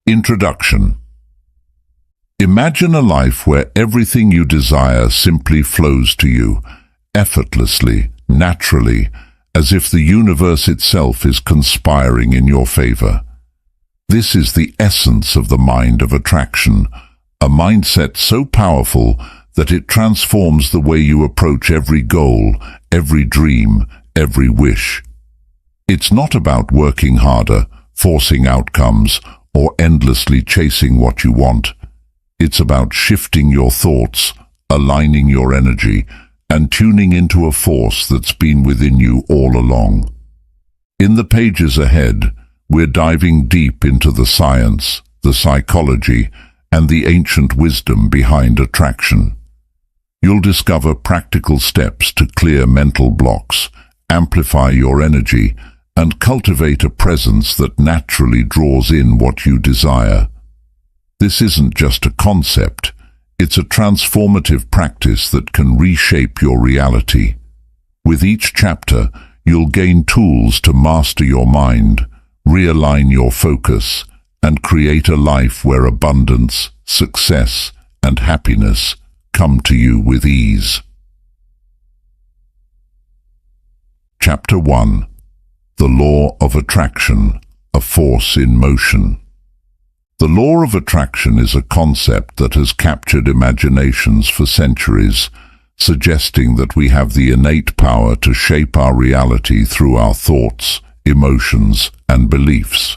Introduction. Imagine a life where everything you desire simply flows to you, effortlessly, naturally, as if the universe itself is conspiring in your favor. This is the essence of the mind of attraction, a mindset so powerful that it transforms the way you approach every goal, every dream, every wish. It's not about working harder, forcing outcomes, or endlessly chasing what you want. It's about shifting your thoughts, aligning your energy, and tuning into a force that's been within you all along. In the pages ahead, we're diving deep into the science, the psychology, and the ancient wisdom behind attraction. You'll discover practical steps to clear mental blocks, amplify your energy, and cultivate a presence that naturally draws in what you desire. This isn't just a concept, it's a transformative practice that can reshape your reality. With each chapter, you'll gain tools to master your mind, realign your focus, and create a life where abundance, success, and happiness come to you with ease. Chapter 1. The Law of Attraction, a Force in Motion. The law of attraction is a concept that has captured imaginations for centuries, suggesting that we have the innate power to shape our reality through our thoughts, emotions, and beliefs.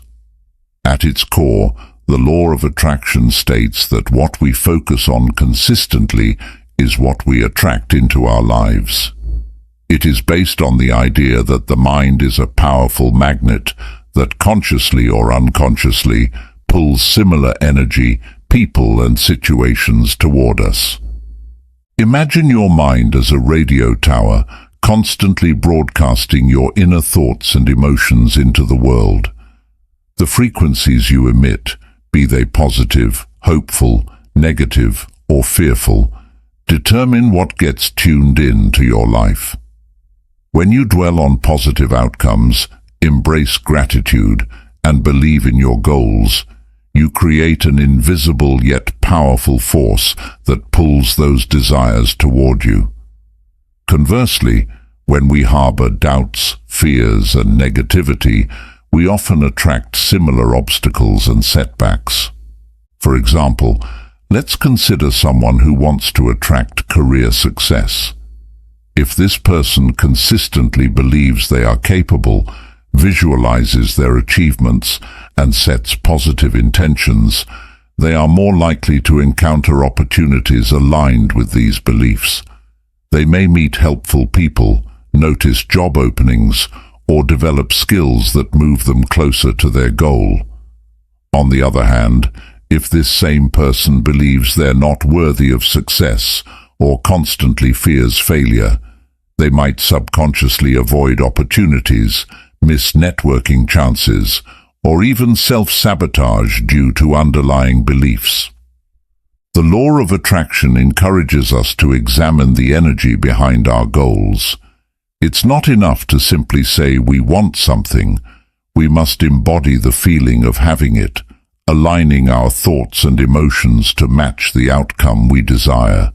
At its core, the law of attraction states that what we focus on consistently is what we attract into our lives. It is based on the idea that the mind is a powerful magnet that consciously or unconsciously pulls similar energy, people, and situations toward us. Imagine your mind as a radio tower, constantly broadcasting your inner thoughts and emotions into the world. The frequencies you emit, be they positive, hopeful, negative, or fearful, determine what gets tuned in to your life. When you dwell on positive outcomes, embrace gratitude, and believe in your goals, you create an invisible yet powerful force that pulls those desires toward you. Conversely, when we harbor doubts, fears, and negativity, we often attract similar obstacles and setbacks. For example, let's consider someone who wants to attract career success. If this person consistently believes they are capable, visualizes their achievements, and sets positive intentions, they are more likely to encounter opportunities aligned with these beliefs. They may meet helpful people, notice job openings, or develop skills that move them closer to their goal. On the other hand, if this same person believes they're not worthy of success or constantly fears failure, they might subconsciously avoid opportunities, miss networking chances, or even self-sabotage due to underlying beliefs. The law of attraction encourages us to examine the energy behind our goals. It's not enough to simply say we want something. We must embody the feeling of having it, aligning our thoughts and emotions to match the outcome we desire.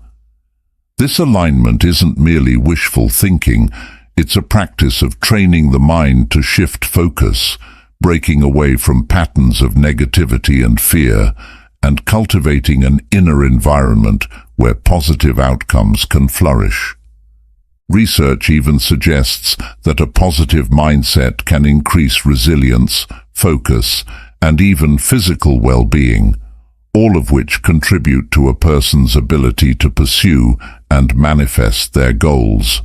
This alignment isn't merely wishful thinking, it's a practice of training the mind to shift focus, breaking away from patterns of negativity and fear, and cultivating an inner environment where positive outcomes can flourish. Research even suggests that a positive mindset can increase resilience, focus, and even physical well-being, all of which contribute to a person's ability to pursue and manifest their goals.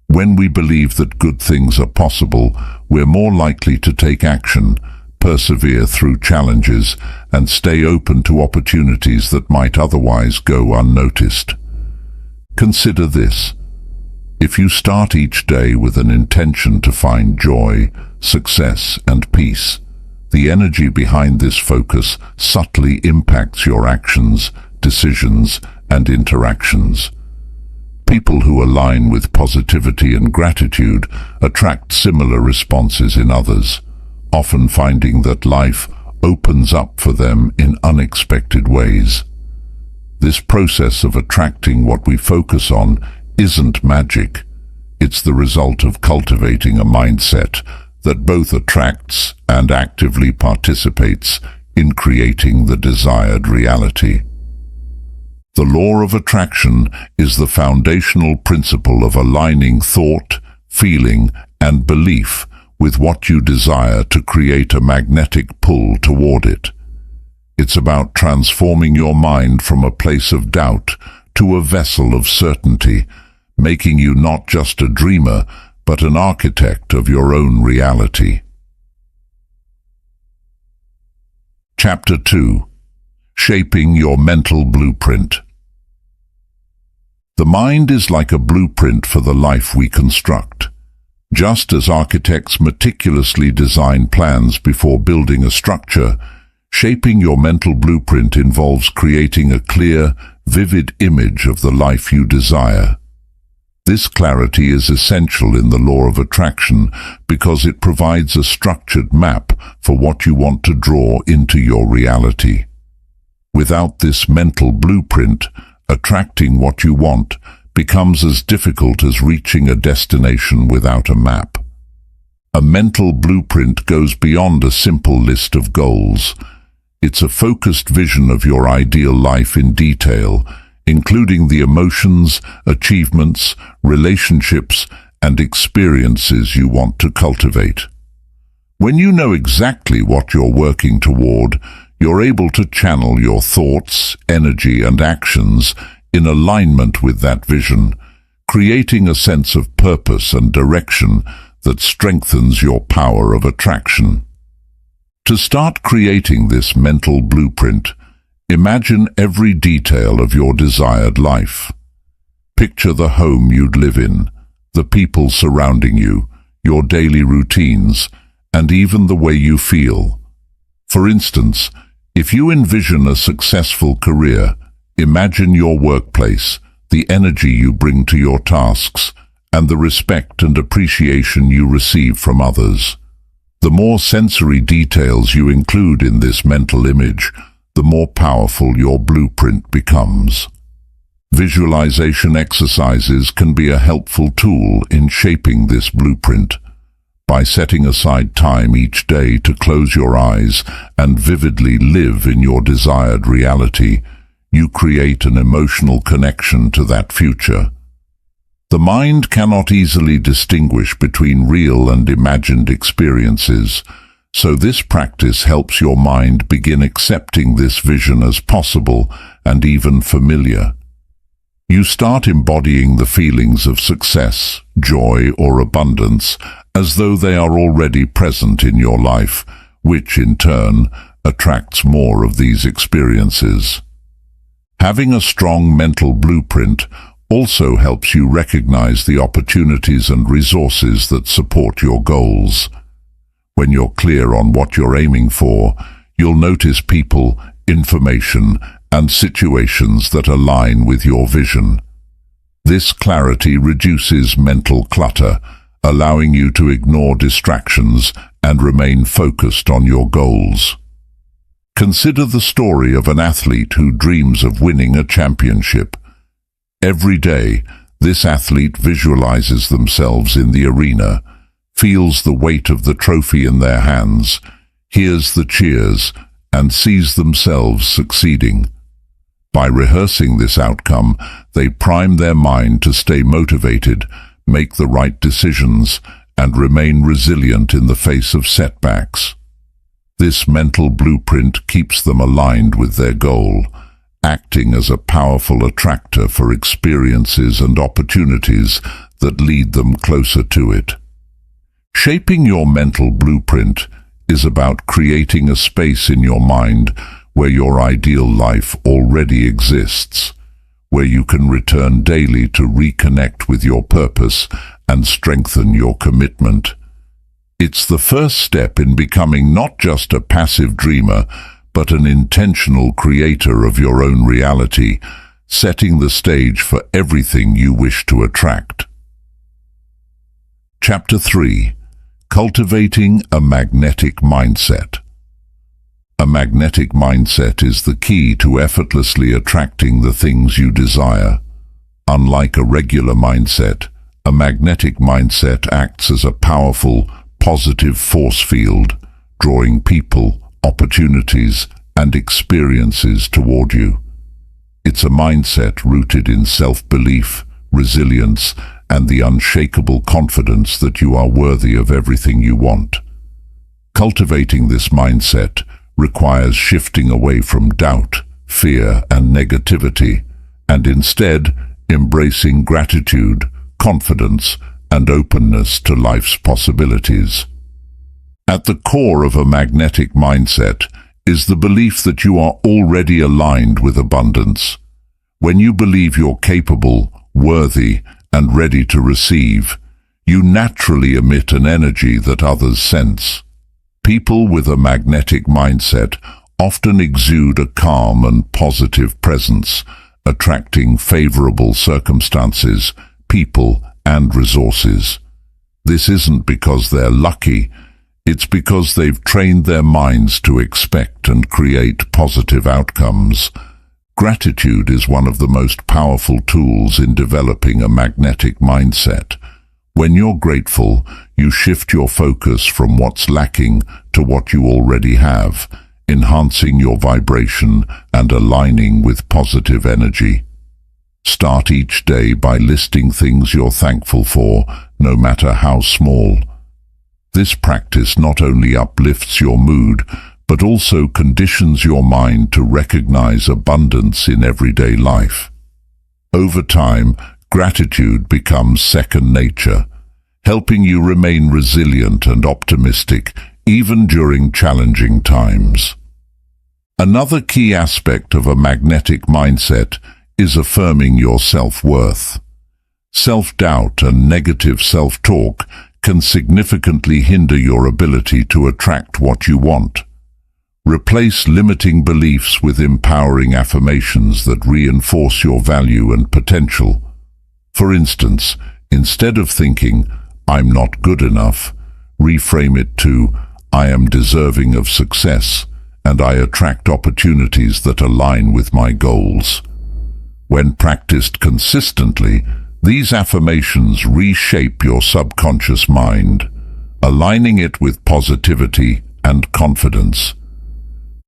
When we believe that good things are possible, we're more likely to take action, persevere through challenges, and stay open to opportunities that might otherwise go unnoticed. Consider this. If you start each day with an intention to find joy, success, and peace, the energy behind this focus subtly impacts your actions, decisions, and interactions. People who align with positivity and gratitude attract similar responses in others, often finding that life opens up for them in unexpected ways. This process of attracting what we focus on isn't magic. It's the result of cultivating a mindset that both attracts and actively participates in creating the desired reality. The law of attraction is the foundational principle of aligning thought, feeling, and belief with what you desire to create a magnetic pull toward it. It's about transforming your mind from a place of doubt to a vessel of certainty, making you not just a dreamer, but an architect of your own reality. Chapter 2. Shaping your mental blueprint. The mind is like a blueprint for the life we construct. Just as architects meticulously design plans before building a structure, shaping your mental blueprint involves creating a clear, vivid image of the life you desire. This clarity is essential in the law of attraction because it provides a structured map for what you want to draw into your reality. Without this mental blueprint, attracting what you want becomes as difficult as reaching a destination without a map. A mental blueprint goes beyond a simple list of goals. It's a focused vision of your ideal life in detail, including the emotions, achievements, relationships, and experiences you want to cultivate. When you know exactly what you're working toward, you're able to channel your thoughts, energy, and actions in alignment with that vision, creating a sense of purpose and direction that strengthens your power of attraction. To start creating this mental blueprint, imagine every detail of your desired life. Picture the home you'd live in, the people surrounding you, your daily routines, and even the way you feel. For instance, if you envision a successful career, imagine your workplace, the energy you bring to your tasks, and the respect and appreciation you receive from others. The more sensory details you include in this mental image, the more powerful your blueprint becomes. Visualization exercises can be a helpful tool in shaping this blueprint. By setting aside time each day to close your eyes and vividly live in your desired reality, you create an emotional connection to that future. The mind cannot easily distinguish between real and imagined experiences, so this practice helps your mind begin accepting this vision as possible and even familiar. You start embodying the feelings of success, joy, or abundance as though they are already present in your life, which in turn attracts more of these experiences. Having a strong mental blueprint also helps you recognize the opportunities and resources that support your goals. When you're clear on what you're aiming for, you'll notice people, information, and situations that align with your vision. This clarity reduces mental clutter, allowing you to ignore distractions and remain focused on your goals. Consider the story of an athlete who dreams of winning a championship. Every day, this athlete visualizes themselves in the arena, feels the weight of the trophy in their hands, hears the cheers, and sees themselves succeeding. By rehearsing this outcome, they prime their mind to stay motivated, make the right decisions, and remain resilient in the face of setbacks. This mental blueprint keeps them aligned with their goal, acting as a powerful attractor for experiences and opportunities that lead them closer to it. Shaping your mental blueprint is about creating a space in your mind where your ideal life already exists, where you can return daily to reconnect with your purpose and strengthen your commitment. It's the first step in becoming not just a passive dreamer, but an intentional creator of your own reality, setting the stage for everything you wish to attract. Chapter 3. Cultivating a magnetic mindset. A magnetic mindset is the key to effortlessly attracting the things you desire. Unlike a regular mindset, a magnetic mindset acts as a powerful, positive force field, drawing people, opportunities, and experiences toward you. It's a mindset rooted in self-belief, resilience, and the unshakable confidence that you are worthy of everything you want. Cultivating this mindset requires shifting away from doubt, fear, and negativity, and instead embracing gratitude, confidence, and openness to life's possibilities. At the core of a magnetic mindset is the belief that you are already aligned with abundance. When you believe you're capable, worthy, and ready to receive, you naturally emit an energy that others sense. People with a magnetic mindset often exude a calm and positive presence, attracting favorable circumstances, people, and resources. This isn't because they're lucky, it's because they've trained their minds to expect and create positive outcomes. Gratitude is one of the most powerful tools in developing a magnetic mindset. When you're grateful, you shift your focus from what's lacking to what you already have, enhancing your vibration and aligning with positive energy. Start each day by listing things you're thankful for, no matter how small. This practice not only uplifts your mood, but also conditions your mind to recognize abundance in everyday life. Over time, gratitude becomes second nature, helping you remain resilient and optimistic even during challenging times. Another key aspect of a magnetic mindset is affirming your self-worth. Self-doubt and negative self-talk can significantly hinder your ability to attract what you want. Replace limiting beliefs with empowering affirmations that reinforce your value and potential. For instance, instead of thinking, "I'm not good enough," reframe it to, "I am deserving of success, and I attract opportunities that align with my goals." When practiced consistently, these affirmations reshape your subconscious mind, aligning it with positivity and confidence.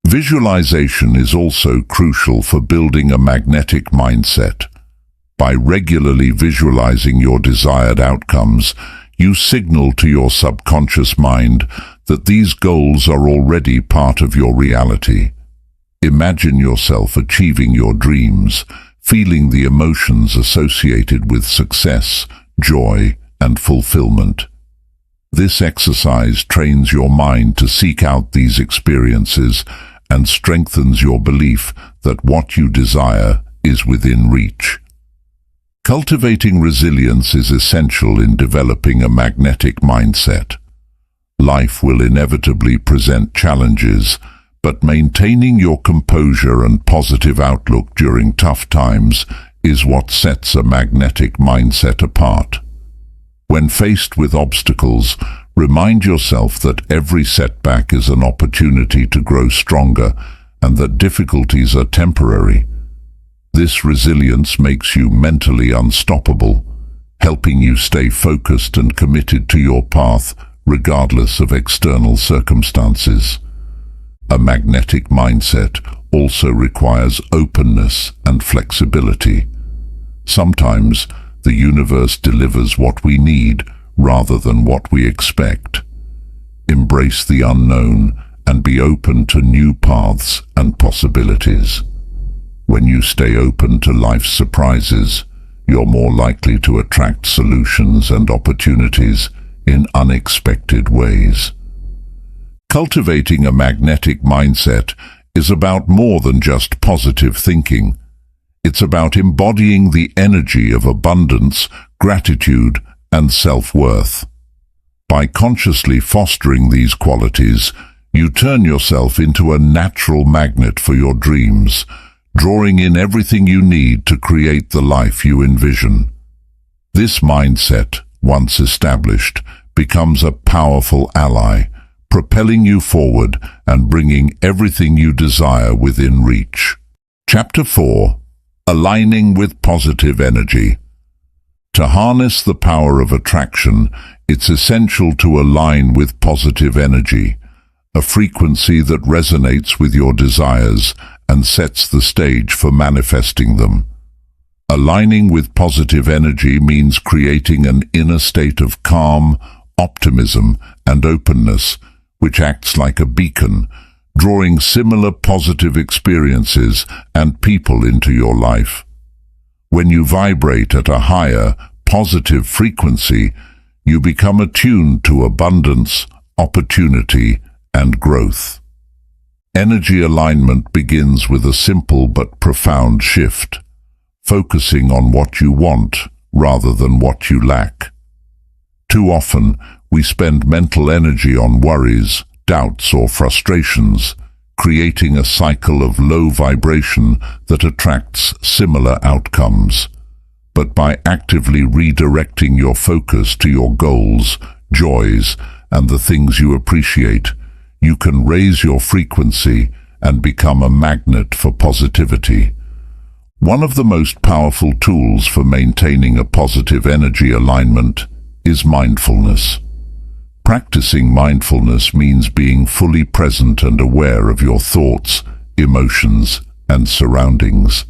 Visualization is also crucial for building a magnetic mindset. By regularly visualizing your desired outcomes, you signal to your subconscious mind that these goals are already part of your reality. Imagine yourself achieving your dreams, feeling the emotions associated with success, joy, and fulfillment. This exercise trains your mind to seek out these experiences and strengthens your belief that what you desire is within reach. Cultivating resilience is essential in developing a magnetic mindset. Life will inevitably present challenges, but maintaining your composure and positive outlook during tough times is what sets a magnetic mindset apart. When faced with obstacles, remind yourself that every setback is an opportunity to grow stronger and that difficulties are temporary. This resilience makes you mentally unstoppable, helping you stay focused and committed to your path regardless of external circumstances. A magnetic mindset also requires openness and flexibility. Sometimes the universe delivers what we need rather than what we expect. Embrace the unknown and be open to new paths and possibilities. When you stay open to life's surprises, you're more likely to attract solutions and opportunities in unexpected ways. Cultivating a magnetic mindset is about more than just positive thinking. It's about embodying the energy of abundance, gratitude, and self-worth. By consciously fostering these qualities, you turn yourself into a natural magnet for your dreams, drawing in everything you need to create the life you envision. This mindset, once established, becomes a powerful ally, propelling you forward and bringing everything you desire within reach. Chapter 4. Aligning with positive energy. To harness the power of attraction, it's essential to align with positive energy, a frequency that resonates with your desires and sets the stage for manifesting them. Aligning with positive energy means creating an inner state of calm, optimism, and openness, which acts like a beacon, drawing similar positive experiences and people into your life. When you vibrate at a higher, positive frequency, you become attuned to abundance, opportunity, and growth. Energy alignment begins with a simple but profound shift, focusing on what you want rather than what you lack. Too often, we spend mental energy on worries, doubts, or frustrations, creating a cycle of low vibration that attracts similar outcomes. But by actively redirecting your focus to your goals, joys, and the things you appreciate, you can raise your frequency and become a magnet for positivity. One of the most powerful tools for maintaining a positive energy alignment is mindfulness. Practicing mindfulness means being fully present and aware of your thoughts, emotions, and surroundings.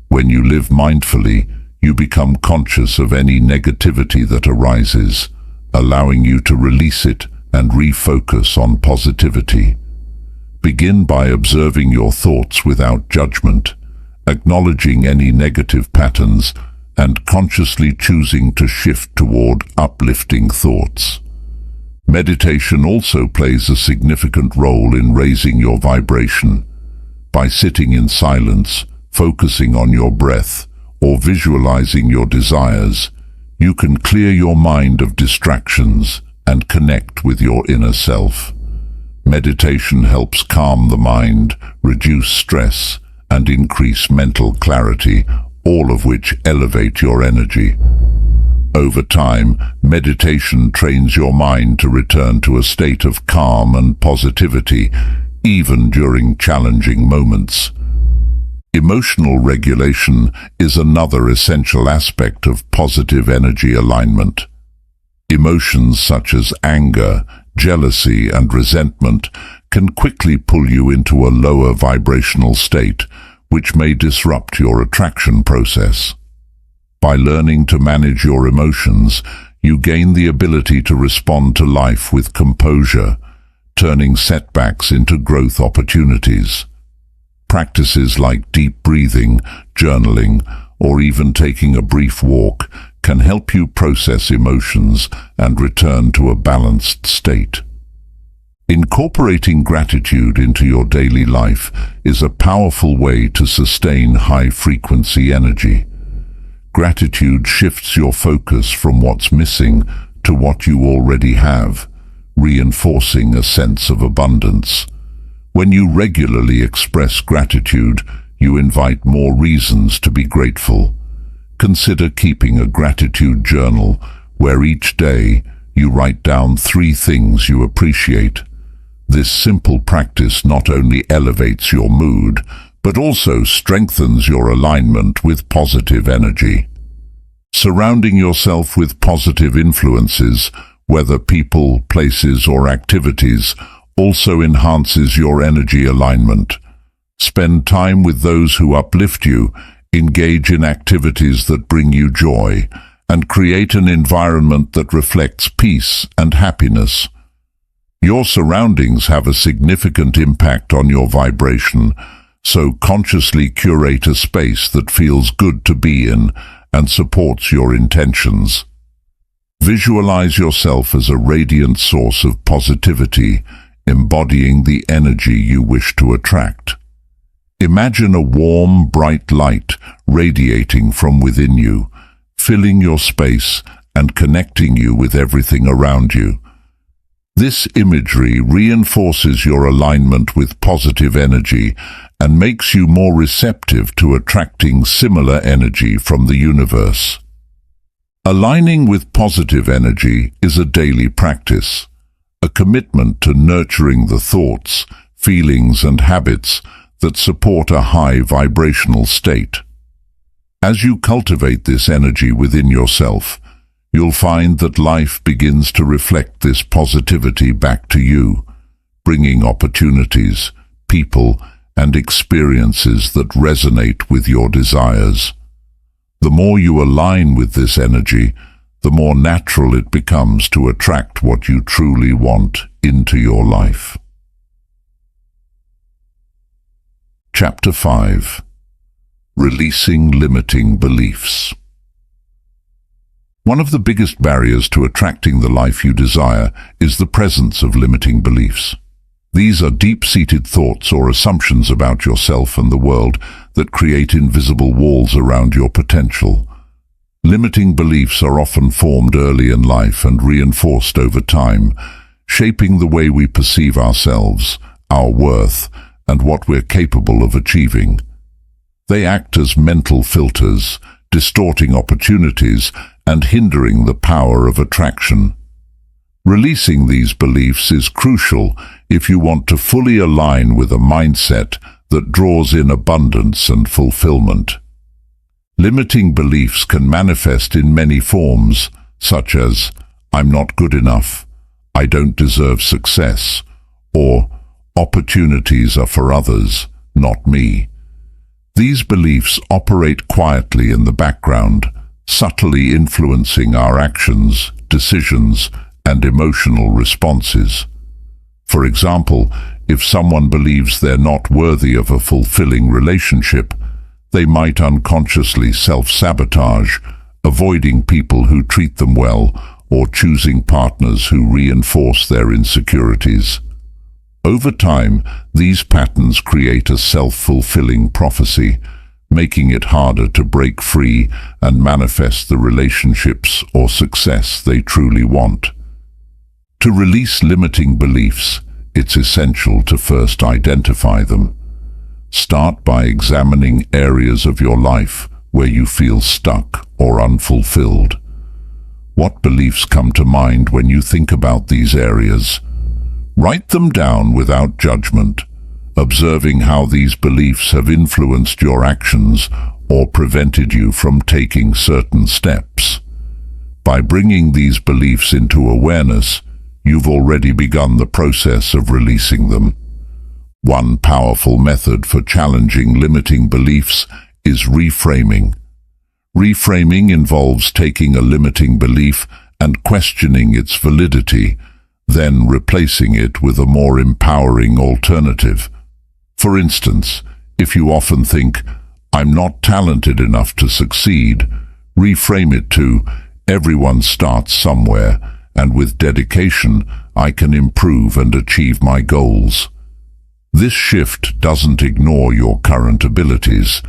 When you live mindfully, you become conscious of any negativity that arises, allowing you to release it and refocus on positivity. Begin by observing your thoughts without judgment, acknowledging any negative patterns, and consciously choosing to shift toward uplifting thoughts. Meditation also plays a significant role in raising your vibration. By sitting in silence, focusing on your breath, or visualizing your desires, you can clear your mind of distractions and connect with your inner self. Meditation helps calm the mind, reduce stress, and increase mental clarity, all of which elevate your energy. Over time, meditation trains your mind to return to a state of calm and positivity, even during challenging moments. Emotional regulation is another essential aspect of positive energy alignment. Emotions such as anger, jealousy, and resentment can quickly pull you into a lower vibrational state, which may disrupt your attraction process. By learning to manage your emotions, you gain the ability to respond to life with composure, turning setbacks into growth opportunities. Practices like deep breathing, journaling, or even taking a brief walk can help you process emotions and return to a balanced state. Incorporating gratitude into your daily life is a powerful way to sustain high-frequency energy. Gratitude shifts your focus from what's missing to what you already have, reinforcing a sense of abundance. When you regularly express gratitude, you invite more reasons to be grateful. Consider keeping a gratitude journal where each day you write down 3 things you appreciate. This simple practice not only elevates your mood, but also strengthens your alignment with positive energy. Surrounding yourself with positive influences, whether people, places, or activities, also enhances your energy alignment. Spend time with those who uplift you, engage in activities that bring you joy, and create an environment that reflects peace and happiness. Your surroundings have a significant impact on your vibration, so consciously curate a space that feels good to be in and supports your intentions. Visualize yourself as a radiant source of positivity, embodying the energy you wish to attract. Imagine a warm, bright light radiating from within you, filling your space and connecting you with everything around you. This imagery reinforces your alignment with positive energy and makes you more receptive to attracting similar energy from the universe. Aligning with positive energy is a daily practice. a commitment to nurturing the thoughts, feelings and habits that support a high vibrational state. As you cultivate this energy within yourself, you'll find that life begins to reflect this positivity back to you, bringing opportunities, people, and experiences that resonate with your desires. The more you align with this energy, the more natural it becomes to attract what you truly want into your life. Chapter 5. Releasing Limiting Beliefs. One of the biggest barriers to attracting the life you desire is the presence of limiting beliefs. These are deep-seated thoughts or assumptions about yourself and the world that create invisible walls around your potential. Limiting beliefs are often formed early in life and reinforced over time, shaping the way we perceive ourselves, our worth, and what we're capable of achieving. They act as mental filters, distorting opportunities and hindering the power of attraction. Releasing these beliefs is crucial if you want to fully align with a mindset that draws in abundance and fulfillment. Limiting beliefs can manifest in many forms, such as, "I'm not good enough," "I don't deserve success," or "Opportunities are for others, not me." These beliefs operate quietly in the background, subtly influencing our actions, decisions, and emotional responses. For example, if someone believes they're not worthy of a fulfilling relationship, they might unconsciously self-sabotage, avoiding people who treat them well or choosing partners who reinforce their insecurities. Over time, these patterns create a self-fulfilling prophecy, making it harder to break free and manifest the relationships or success they truly want. To release limiting beliefs, it's essential to first identify them. Start by examining areas of your life where you feel stuck or unfulfilled. What beliefs come to mind when you think about these areas? Write them down without judgment, observing how these beliefs have influenced your actions or prevented you from taking certain steps. By bringing these beliefs into awareness, you've already begun the process of releasing them. One powerful method for challenging limiting beliefs is reframing. Reframing involves taking a limiting belief and questioning its validity, then replacing it with a more empowering alternative. For instance, if you often think, "I'm not talented enough to succeed," reframe it to, "Everyone starts somewhere, and with dedication, I can improve and achieve my goals." This shift doesn't ignore your current abilities.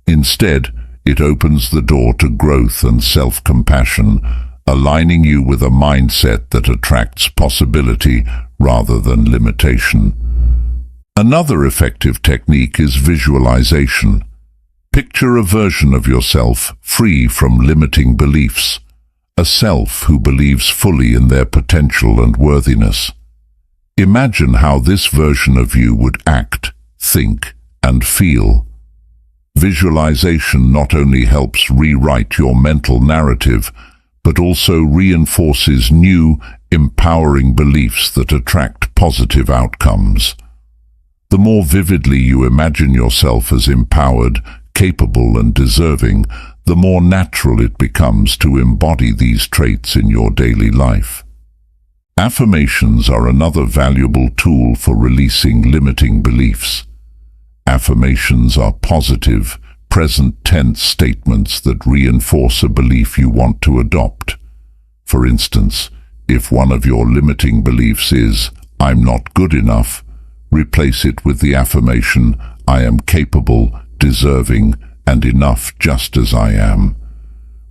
Instead, it opens the door to growth and self-compassion, aligning you with a mindset that attracts possibility rather than limitation. Another effective technique is visualization. Picture a version of yourself free from limiting beliefs, a self who believes fully in their potential and worthiness. Imagine how this version of you would act, think, and feel. Visualization not only helps rewrite your mental narrative, but also reinforces new, empowering beliefs that attract positive outcomes. The more vividly you imagine yourself as empowered, capable, and deserving, the more natural it becomes to embody these traits in your daily life. Affirmations are another valuable tool for releasing limiting beliefs. Affirmations are positive, present-tense statements that reinforce a belief you want to adopt. For instance, if one of your limiting beliefs is, "I'm not good enough," replace it with the affirmation, "I am capable, deserving, and enough just as I am."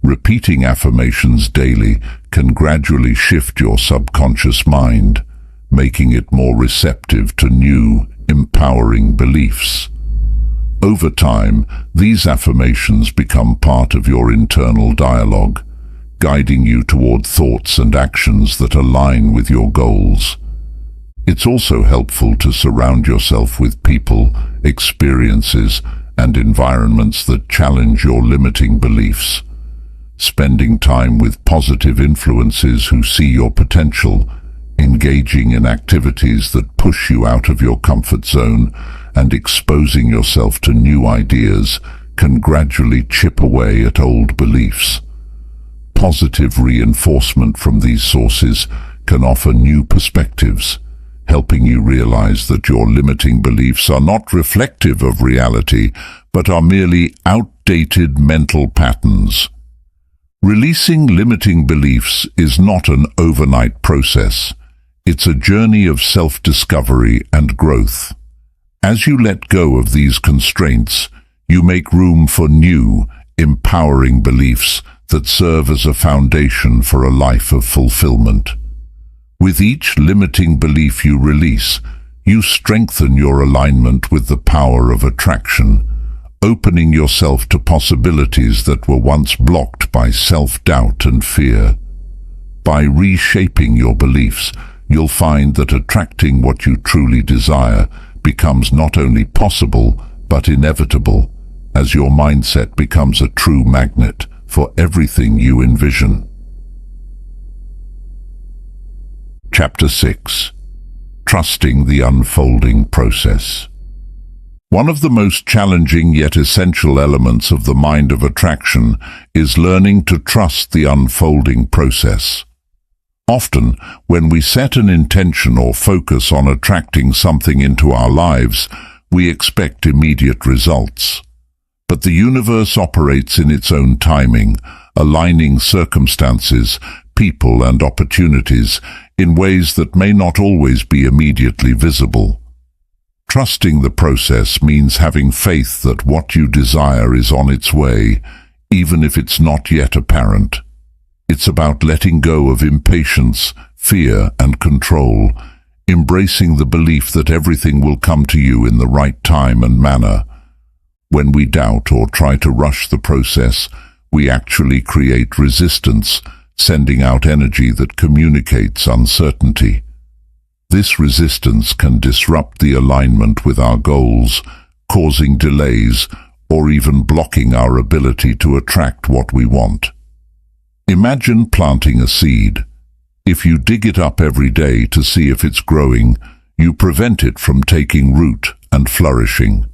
Repeating affirmations daily can gradually shift your subconscious mind, making it more receptive to new, empowering beliefs. Over time, these affirmations become part of your internal dialogue, guiding you toward thoughts and actions that align with your goals. It's also helpful to surround yourself with people, experiences, and environments that challenge your limiting beliefs. Spending time with positive influences who see your potential, engaging in activities that push you out of your comfort zone, and exposing yourself to new ideas can gradually chip away at old beliefs. Positive reinforcement from these sources can offer new perspectives, helping you realize that your limiting beliefs are not reflective of reality, but are merely outdated mental patterns. Releasing limiting beliefs is not an overnight process. It's a journey of self-discovery and growth. As you let go of these constraints, you make room for new, empowering beliefs that serve as a foundation for a life of fulfillment. With each limiting belief you release, you strengthen your alignment with the power of attraction, opening yourself to possibilities that were once blocked by self-doubt and fear. By reshaping your beliefs, you'll find that attracting what you truly desire becomes not only possible, but inevitable, as your mindset becomes a true magnet for everything you envision. Chapter 6. Trusting the unfolding process. One of the most challenging yet essential elements of the mind of attraction is learning to trust the unfolding process. Often, when we set an intention or focus on attracting something into our lives, we expect immediate results. But the universe operates in its own timing, aligning circumstances, people, and opportunities in ways that may not always be immediately visible. Trusting the process means having faith that what you desire is on its way, even if it's not yet apparent. It's about letting go of impatience, fear, and control, embracing the belief that everything will come to you in the right time and manner. When we doubt or try to rush the process, we actually create resistance, sending out energy that communicates uncertainty. This resistance can disrupt the alignment with our goals, causing delays or even blocking our ability to attract what we want. Imagine planting a seed. If you dig it up every day to see if it's growing, you prevent it from taking root and flourishing.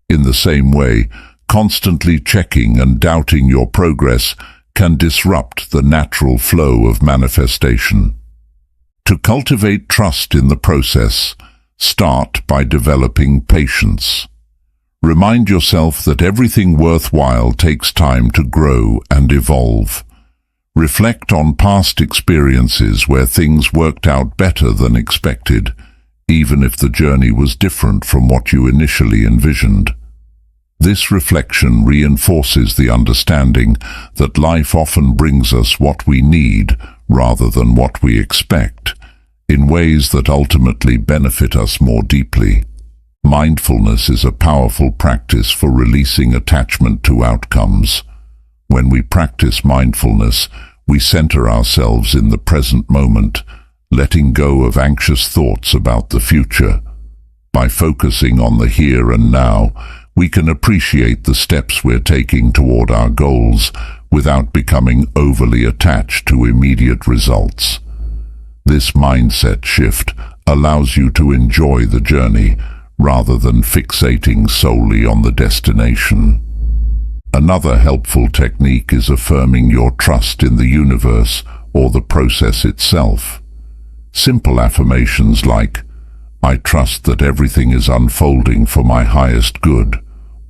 In the same way, constantly checking and doubting your progress can disrupt the natural flow of manifestation. To cultivate trust in the process, start by developing patience. Remind yourself that everything worthwhile takes time to grow and evolve. Reflect on past experiences where things worked out better than expected, even if the journey was different from what you initially envisioned. This reflection reinforces the understanding that life often brings us what we need rather than what we expect, in ways that ultimately benefit us more deeply. Mindfulness is a powerful practice for releasing attachment to outcomes. When we practice mindfulness, we center ourselves in the present moment, letting go of anxious thoughts about the future. By focusing on the here and now, we can appreciate the steps we're taking toward our goals without becoming overly attached to immediate results. This mindset shift allows you to enjoy the journey rather than fixating solely on the destination. Another helpful technique is affirming your trust in the universe or the process itself. Simple affirmations like, "I trust that everything is unfolding for my highest good,"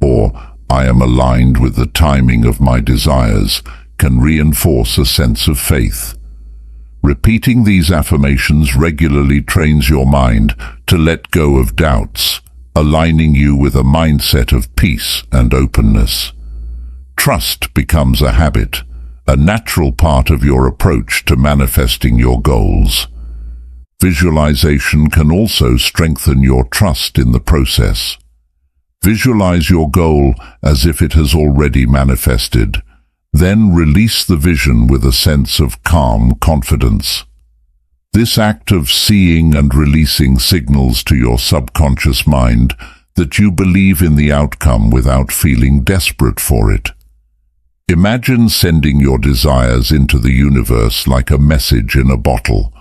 or "I am aligned with the timing of my desires," can reinforce a sense of faith. Repeating these affirmations regularly trains your mind to let go of doubts, aligning you with a mindset of peace and openness. Trust becomes a habit, a natural part of your approach to manifesting your goals. Visualization can also strengthen your trust in the process. Visualize your goal as if it has already manifested. Then release the vision with a sense of calm confidence. This act of seeing and releasing signals to your subconscious mind that you believe in the outcome without feeling desperate for it. Imagine sending your desires into the universe like a message in a bottle.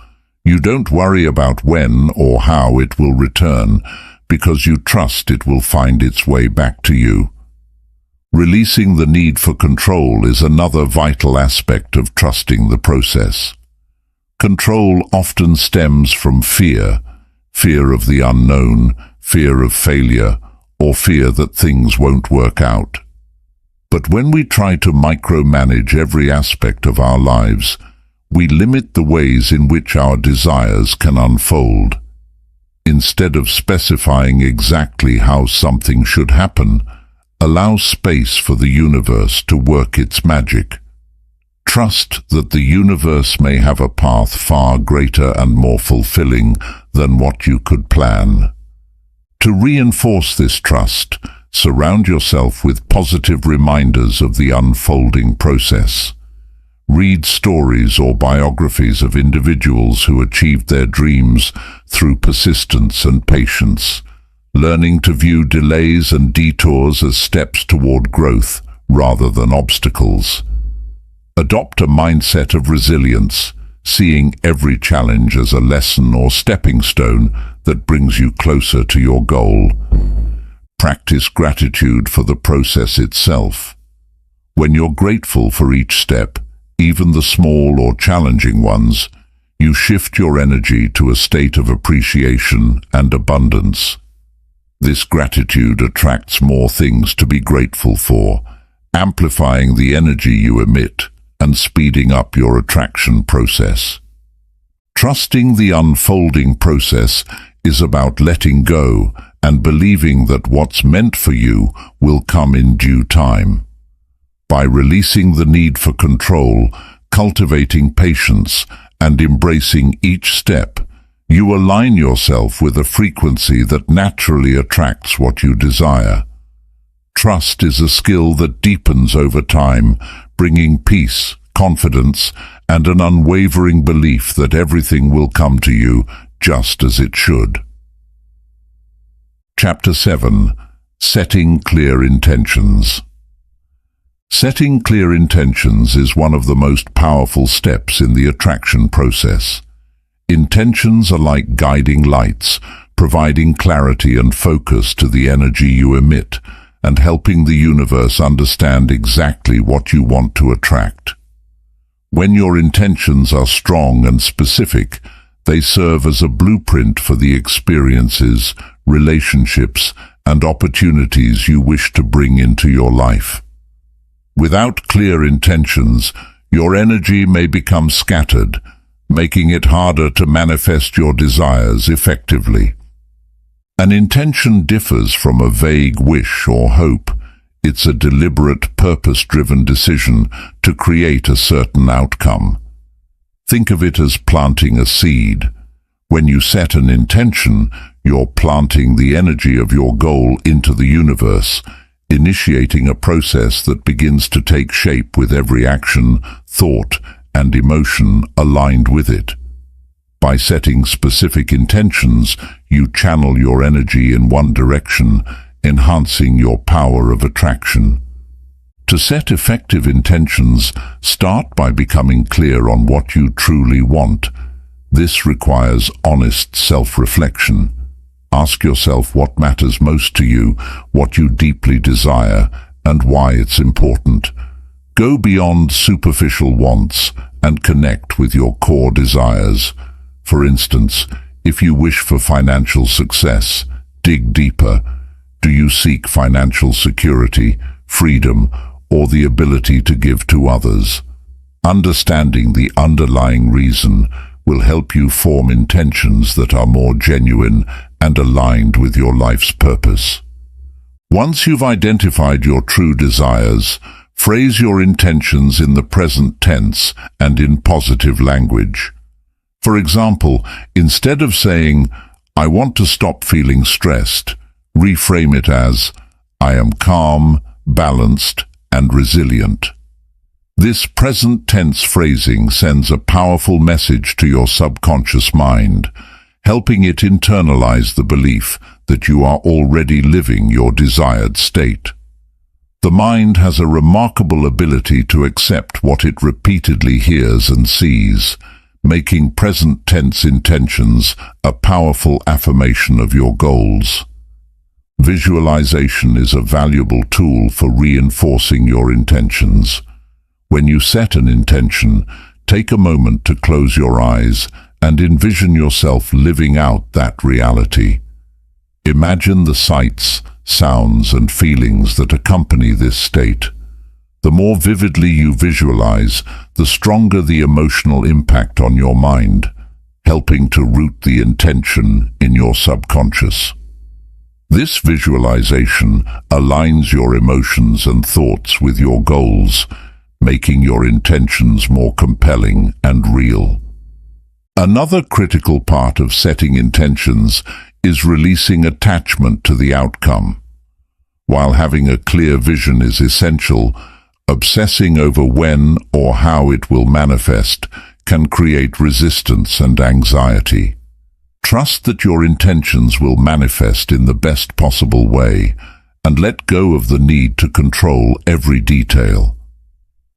You don't worry about when or how it will return, because you trust it will find its way back to you. Releasing the need for control is another vital aspect of trusting the process. Control often stems from fear of the unknown, fear of failure, or fear that things won't work out. But when we try to micromanage every aspect of our lives, we limit the ways in which our desires can unfold. Instead of specifying exactly how something should happen, allow space for the universe to work its magic. Trust that the universe may have a path far greater and more fulfilling than what you could plan. To reinforce this trust, surround yourself with positive reminders of the unfolding process. Read stories or biographies of individuals who achieved their dreams through persistence and patience, learning to view delays and detours as steps toward growth rather than obstacles. Adopt a mindset of resilience, seeing every challenge as a lesson or stepping stone that brings you closer to your goal. Practice gratitude for the process itself. When you're grateful for each step, even the small or challenging ones, you shift your energy to a state of appreciation and abundance. This gratitude attracts more things to be grateful for, amplifying the energy you emit and speeding up your attraction process. Trusting the unfolding process is about letting go and believing that what's meant for you will come in due time. By releasing the need for control, cultivating patience, and embracing each step, you align yourself with a frequency that naturally attracts what you desire. Trust is a skill that deepens over time, bringing peace, confidence, and an unwavering belief that everything will come to you just as it should. Chapter 7. Setting Clear Intentions. Setting clear intentions is one of the most powerful steps in the attraction process. Intentions are like guiding lights, providing clarity and focus to the energy you emit, and helping the universe understand exactly what you want to attract. When your intentions are strong and specific, they serve as a blueprint for the experiences, relationships, and opportunities you wish to bring into your life. Without clear intentions, your energy may become scattered, making it harder to manifest your desires effectively. An intention differs from a vague wish or hope. It's a deliberate, purpose-driven decision to create a certain outcome. Think of it as planting a seed. When you set an intention, you're planting the energy of your goal into the universe, initiating a process that begins to take shape with every action, thought, and emotion aligned with it. By setting specific intentions, you channel your energy in one direction, enhancing your power of attraction. To set effective intentions, start by becoming clear on what you truly want. This requires honest self-reflection. Ask yourself what matters most to you, what you deeply desire, and why it's important. Go beyond superficial wants and connect with your core desires. For instance, if you wish for financial success, dig deeper. Do you seek financial security, freedom, or the ability to give to others? Understanding the underlying reason will help you form intentions that are more genuine and aligned with your life's purpose. Once you've identified your true desires, phrase your intentions in the present tense and in positive language. For example, instead of saying, "I want to stop feeling stressed," reframe it as, "I am calm, balanced, and resilient." This present tense phrasing sends a powerful message to your subconscious mind, helping it internalize the belief that you are already living your desired state. The mind has a remarkable ability to accept what it repeatedly hears and sees, making present tense intentions a powerful affirmation of your goals. Visualization is a valuable tool for reinforcing your intentions. When you set an intention, take a moment to close your eyes and envision yourself living out that reality. Imagine the sights, sounds, and feelings that accompany this state. The more vividly you visualize, the stronger the emotional impact on your mind, helping to root the intention in your subconscious. This visualization aligns your emotions and thoughts with your goals, making your intentions more compelling and real. Another critical part of setting intentions is releasing attachment to the outcome. While having a clear vision is essential, obsessing over when or how it will manifest can create resistance and anxiety. Trust that your intentions will manifest in the best possible way, and let go of the need to control every detail.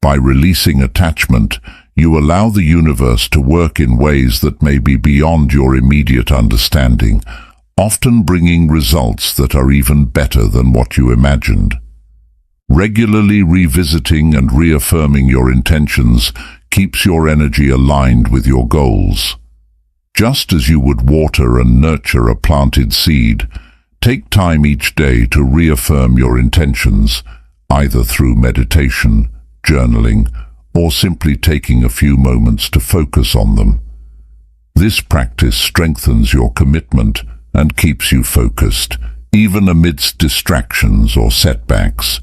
By releasing attachment, you allow the universe to work in ways that may be beyond your immediate understanding, often bringing results that are even better than what you imagined. Regularly revisiting and reaffirming your intentions keeps your energy aligned with your goals. Just as you would water and nurture a planted seed, take time each day to reaffirm your intentions, either through meditation, journaling, or simply taking a few moments to focus on them. This practice strengthens your commitment and keeps you focused, even amidst distractions or setbacks.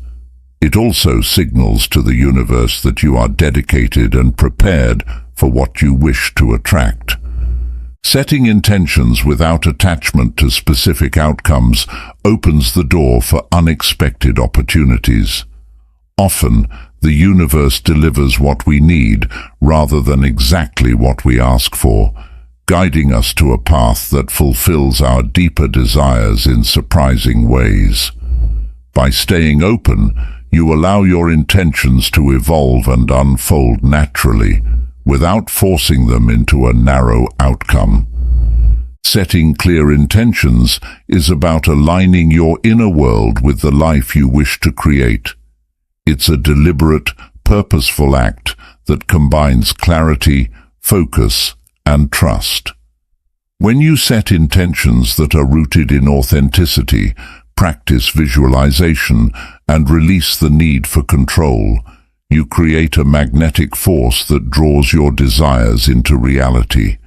It also signals to the universe that you are dedicated and prepared for what you wish to attract. Setting intentions without attachment to specific outcomes opens the door for unexpected opportunities. Often, the universe delivers what we need rather than exactly what we ask for, guiding us to a path that fulfills our deeper desires in surprising ways. By staying open, you allow your intentions to evolve and unfold naturally, without forcing them into a narrow outcome. Setting clear intentions is about aligning your inner world with the life you wish to create. It's a deliberate, purposeful act that combines clarity, focus, and trust. When you set intentions that are rooted in authenticity, practice visualization, and release the need for control, you create a magnetic force that draws your desires into reality.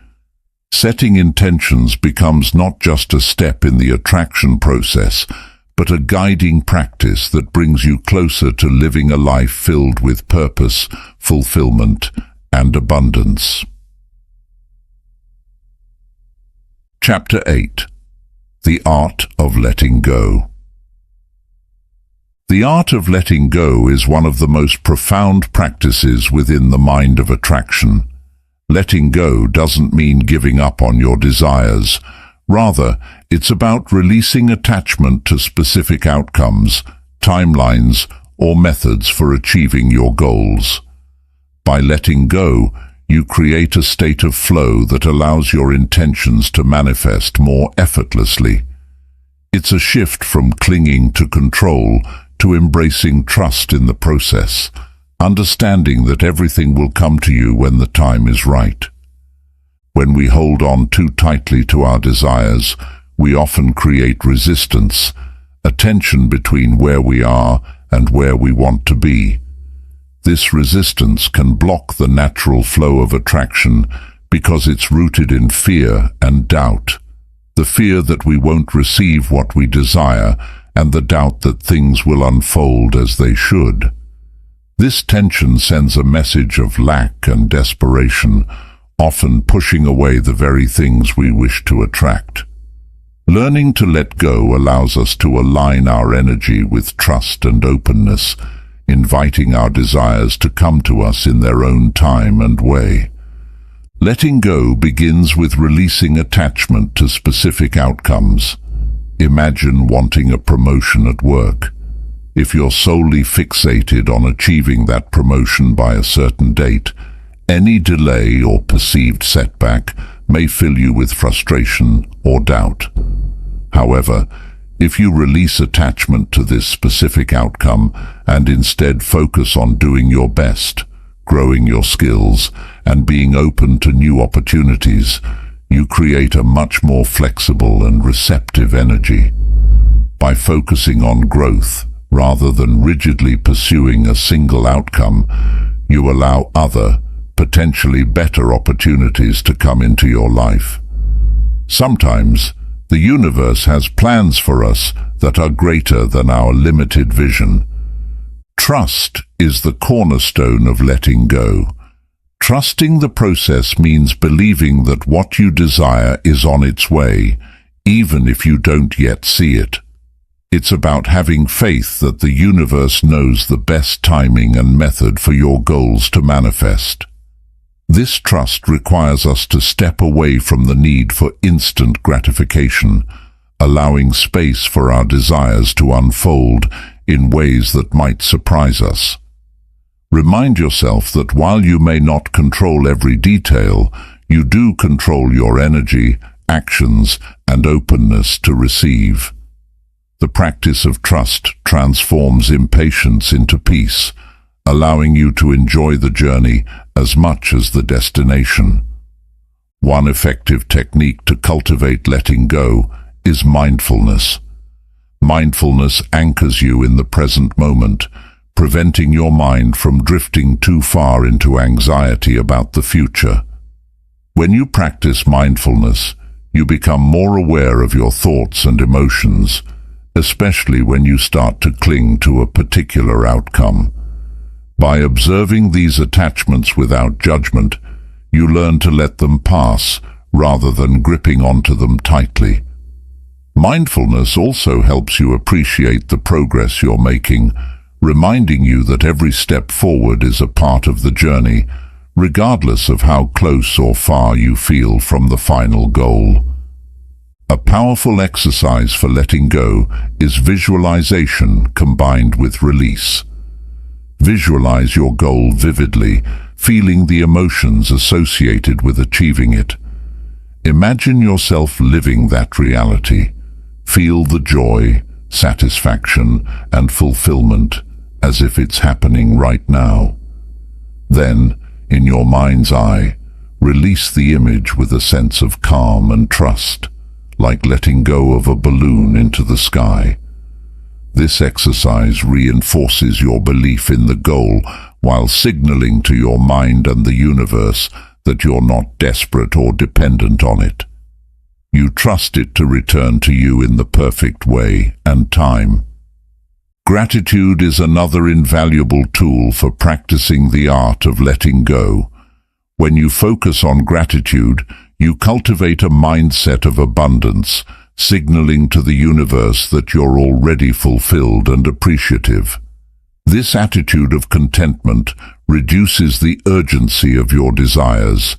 Setting intentions becomes not just a step in the attraction process, but a guiding practice that brings you closer to living a life filled with purpose, fulfillment, and abundance. Chapter 8. The Art of Letting Go. The art of letting go is one of the most profound practices within the mind of attraction. Letting go doesn't mean giving up on your desires. Rather, it's about releasing attachment to specific outcomes, timelines, or methods for achieving your goals. By letting go, you create a state of flow that allows your intentions to manifest more effortlessly. It's a shift from clinging to control to embracing trust in the process, understanding that everything will come to you when the time is right. When we hold on too tightly to our desires, we often create resistance, a tension between where we are and where we want to be. This resistance can block the natural flow of attraction because it's rooted in fear and doubt. The fear that we won't receive what we desire, and the doubt that things will unfold as they should. This tension sends a message of lack and desperation, often pushing away the very things we wish to attract. Learning to let go allows us to align our energy with trust and openness, inviting our desires to come to us in their own time and way. Letting go begins with releasing attachment to specific outcomes. Imagine wanting a promotion at work. If you're solely fixated on achieving that promotion by a certain date, any delay or perceived setback may fill you with frustration or doubt. However, if you release attachment to this specific outcome and instead focus on doing your best, growing your skills, and being open to new opportunities, you create a much more flexible and receptive energy. By focusing on growth, rather than rigidly pursuing a single outcome, you allow other, potentially better opportunities to come into your life. Sometimes, the universe has plans for us that are greater than our limited vision. Trust is the cornerstone of letting go. Trusting the process means believing that what you desire is on its way, even if you don't yet see it. It's about having faith that the universe knows the best timing and method for your goals to manifest. This trust requires us to step away from the need for instant gratification, allowing space for our desires to unfold in ways that might surprise us. Remind yourself that while you may not control every detail, you do control your energy, actions, and openness to receive. The practice of trust transforms impatience into peace, allowing you to enjoy the journey as much as the destination. One effective technique to cultivate letting go is mindfulness. Mindfulness anchors you in the present moment, preventing your mind from drifting too far into anxiety about the future. When you practice mindfulness, you become more aware of your thoughts and emotions, especially when you start to cling to a particular outcome. By observing these attachments without judgment, you learn to let them pass rather than gripping onto them tightly. Mindfulness also helps you appreciate the progress you're making, reminding you that every step forward is a part of the journey, regardless of how close or far you feel from the final goal. A powerful exercise for letting go is visualization combined with release. Visualize your goal vividly, feeling the emotions associated with achieving it. Imagine yourself living that reality. Feel the joy, satisfaction, and fulfillment as if it's happening right now. Then, in your mind's eye, release the image with a sense of calm and trust, like letting go of a balloon into the sky. This exercise reinforces your belief in the goal while signaling to your mind and the universe that you're not desperate or dependent on it. You trust it to return to you in the perfect way and time. Gratitude is another invaluable tool for practicing the art of letting go. When you focus on gratitude, you cultivate a mindset of abundance, signaling to the universe that you're already fulfilled and appreciative. This attitude of contentment reduces the urgency of your desires,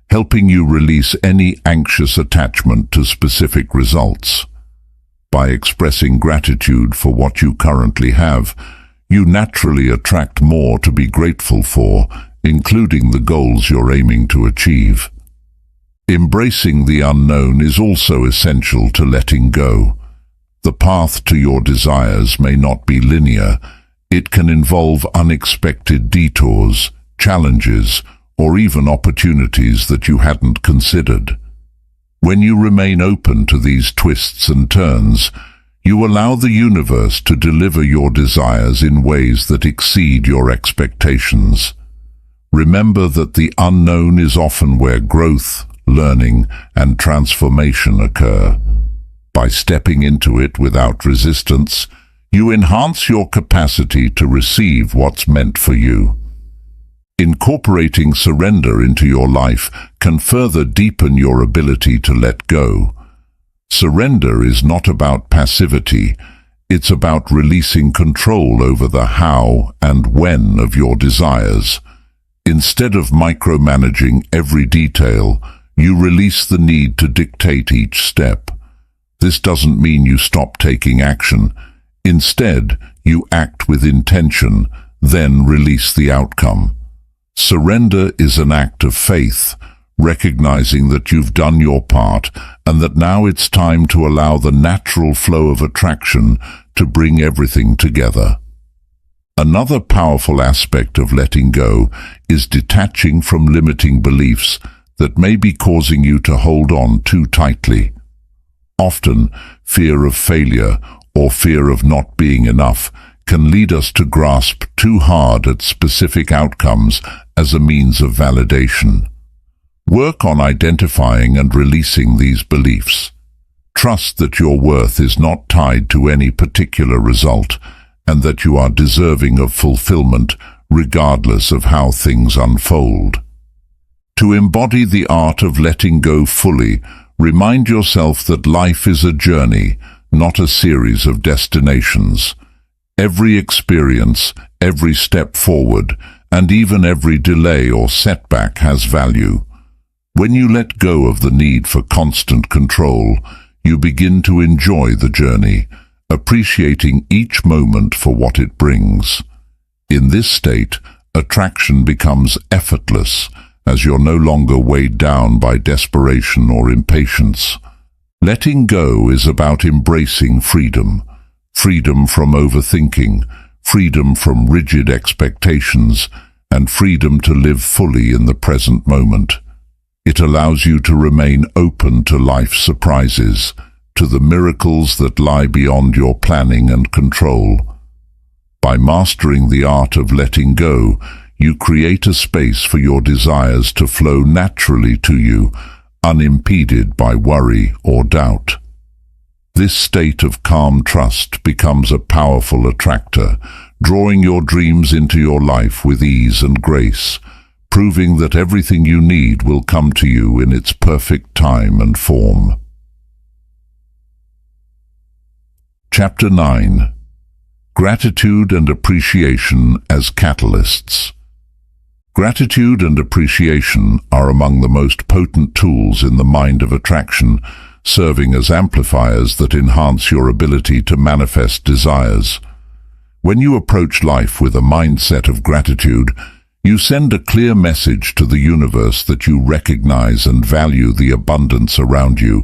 helping you release any anxious attachment to specific results. By expressing gratitude for what you currently have, you naturally attract more to be grateful for, including the goals you're aiming to achieve. Embracing the unknown is also essential to letting go. The path to your desires may not be linear. It can involve unexpected detours, challenges, or even opportunities that you hadn't considered. When you remain open to these twists and turns, you allow the universe to deliver your desires in ways that exceed your expectations. Remember that the unknown is often where growth, learning, and transformation occur. By stepping into it without resistance, you enhance your capacity to receive what's meant for you. Incorporating surrender into your life can further deepen your ability to let go. Surrender is not about passivity. It's about releasing control over the how and when of your desires. Instead of micromanaging every detail, you release the need to dictate each step. This doesn't mean you stop taking action. Instead, you act with intention, then release the outcome. Surrender is an act of faith, recognizing that you've done your part and that now it's time to allow the natural flow of attraction to bring everything together. Another powerful aspect of letting go is detaching from limiting beliefs that may be causing you to hold on too tightly. Often, fear of failure or fear of not being enough can lead us to grasp too hard at specific outcomes as a means of validation. Work on identifying and releasing these beliefs. Trust that your worth is not tied to any particular result, and that you are deserving of fulfillment regardless of how things unfold. To embody the art of letting go fully, remind yourself that life is a journey, not a series of destinations. Every experience, every step forward, and even every delay or setback has value. When you let go of the need for constant control, you begin to enjoy the journey, appreciating each moment for what it brings. In this state, attraction becomes effortless, as you're no longer weighed down by desperation or impatience. Letting go is about embracing freedom. Freedom from overthinking, freedom from rigid expectations, and freedom to live fully in the present moment. It allows you to remain open to life's surprises, to the miracles that lie beyond your planning and control. By mastering the art of letting go, you create a space for your desires to flow naturally to you, unimpeded by worry or doubt. This state of calm trust becomes a powerful attractor, drawing your dreams into your life with ease and grace, proving that everything you need will come to you in its perfect time and form. Chapter 9. Gratitude and Appreciation as Catalysts. Gratitude and appreciation are among the most potent tools in the mind of attraction, serving as amplifiers that enhance your ability to manifest desires. When you approach life with a mindset of gratitude, you send a clear message to the universe that you recognize and value the abundance around you,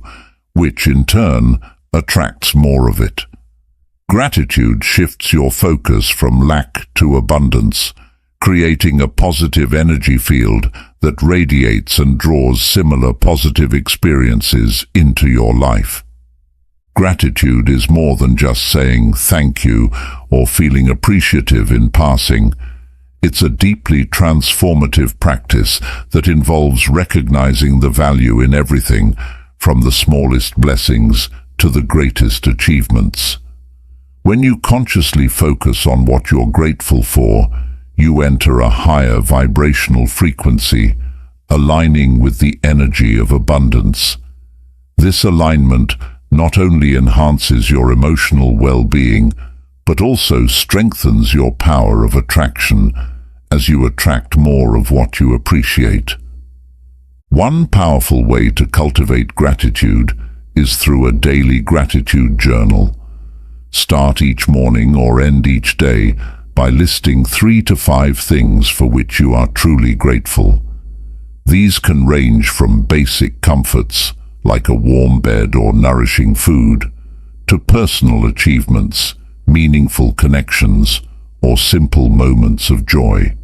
which in turn attracts more of it. Gratitude shifts your focus from lack to abundance, creating a positive energy field that radiates and draws similar positive experiences into your life. Gratitude is more than just saying thank you or feeling appreciative in passing. It's a deeply transformative practice that involves recognizing the value in everything, from the smallest blessings to the greatest achievements. When you consciously focus on what you're grateful for, you enter a higher vibrational frequency, aligning with the energy of abundance. This alignment not only enhances your emotional well-being, but also strengthens your power of attraction as you attract more of what you appreciate. One powerful way to cultivate gratitude is through a daily gratitude journal. Start each morning or end each day by listing 3 to 5 things for which you are truly grateful. These can range from basic comforts, like a warm bed or nourishing food, to personal achievements, meaningful connections, or simple moments of joy.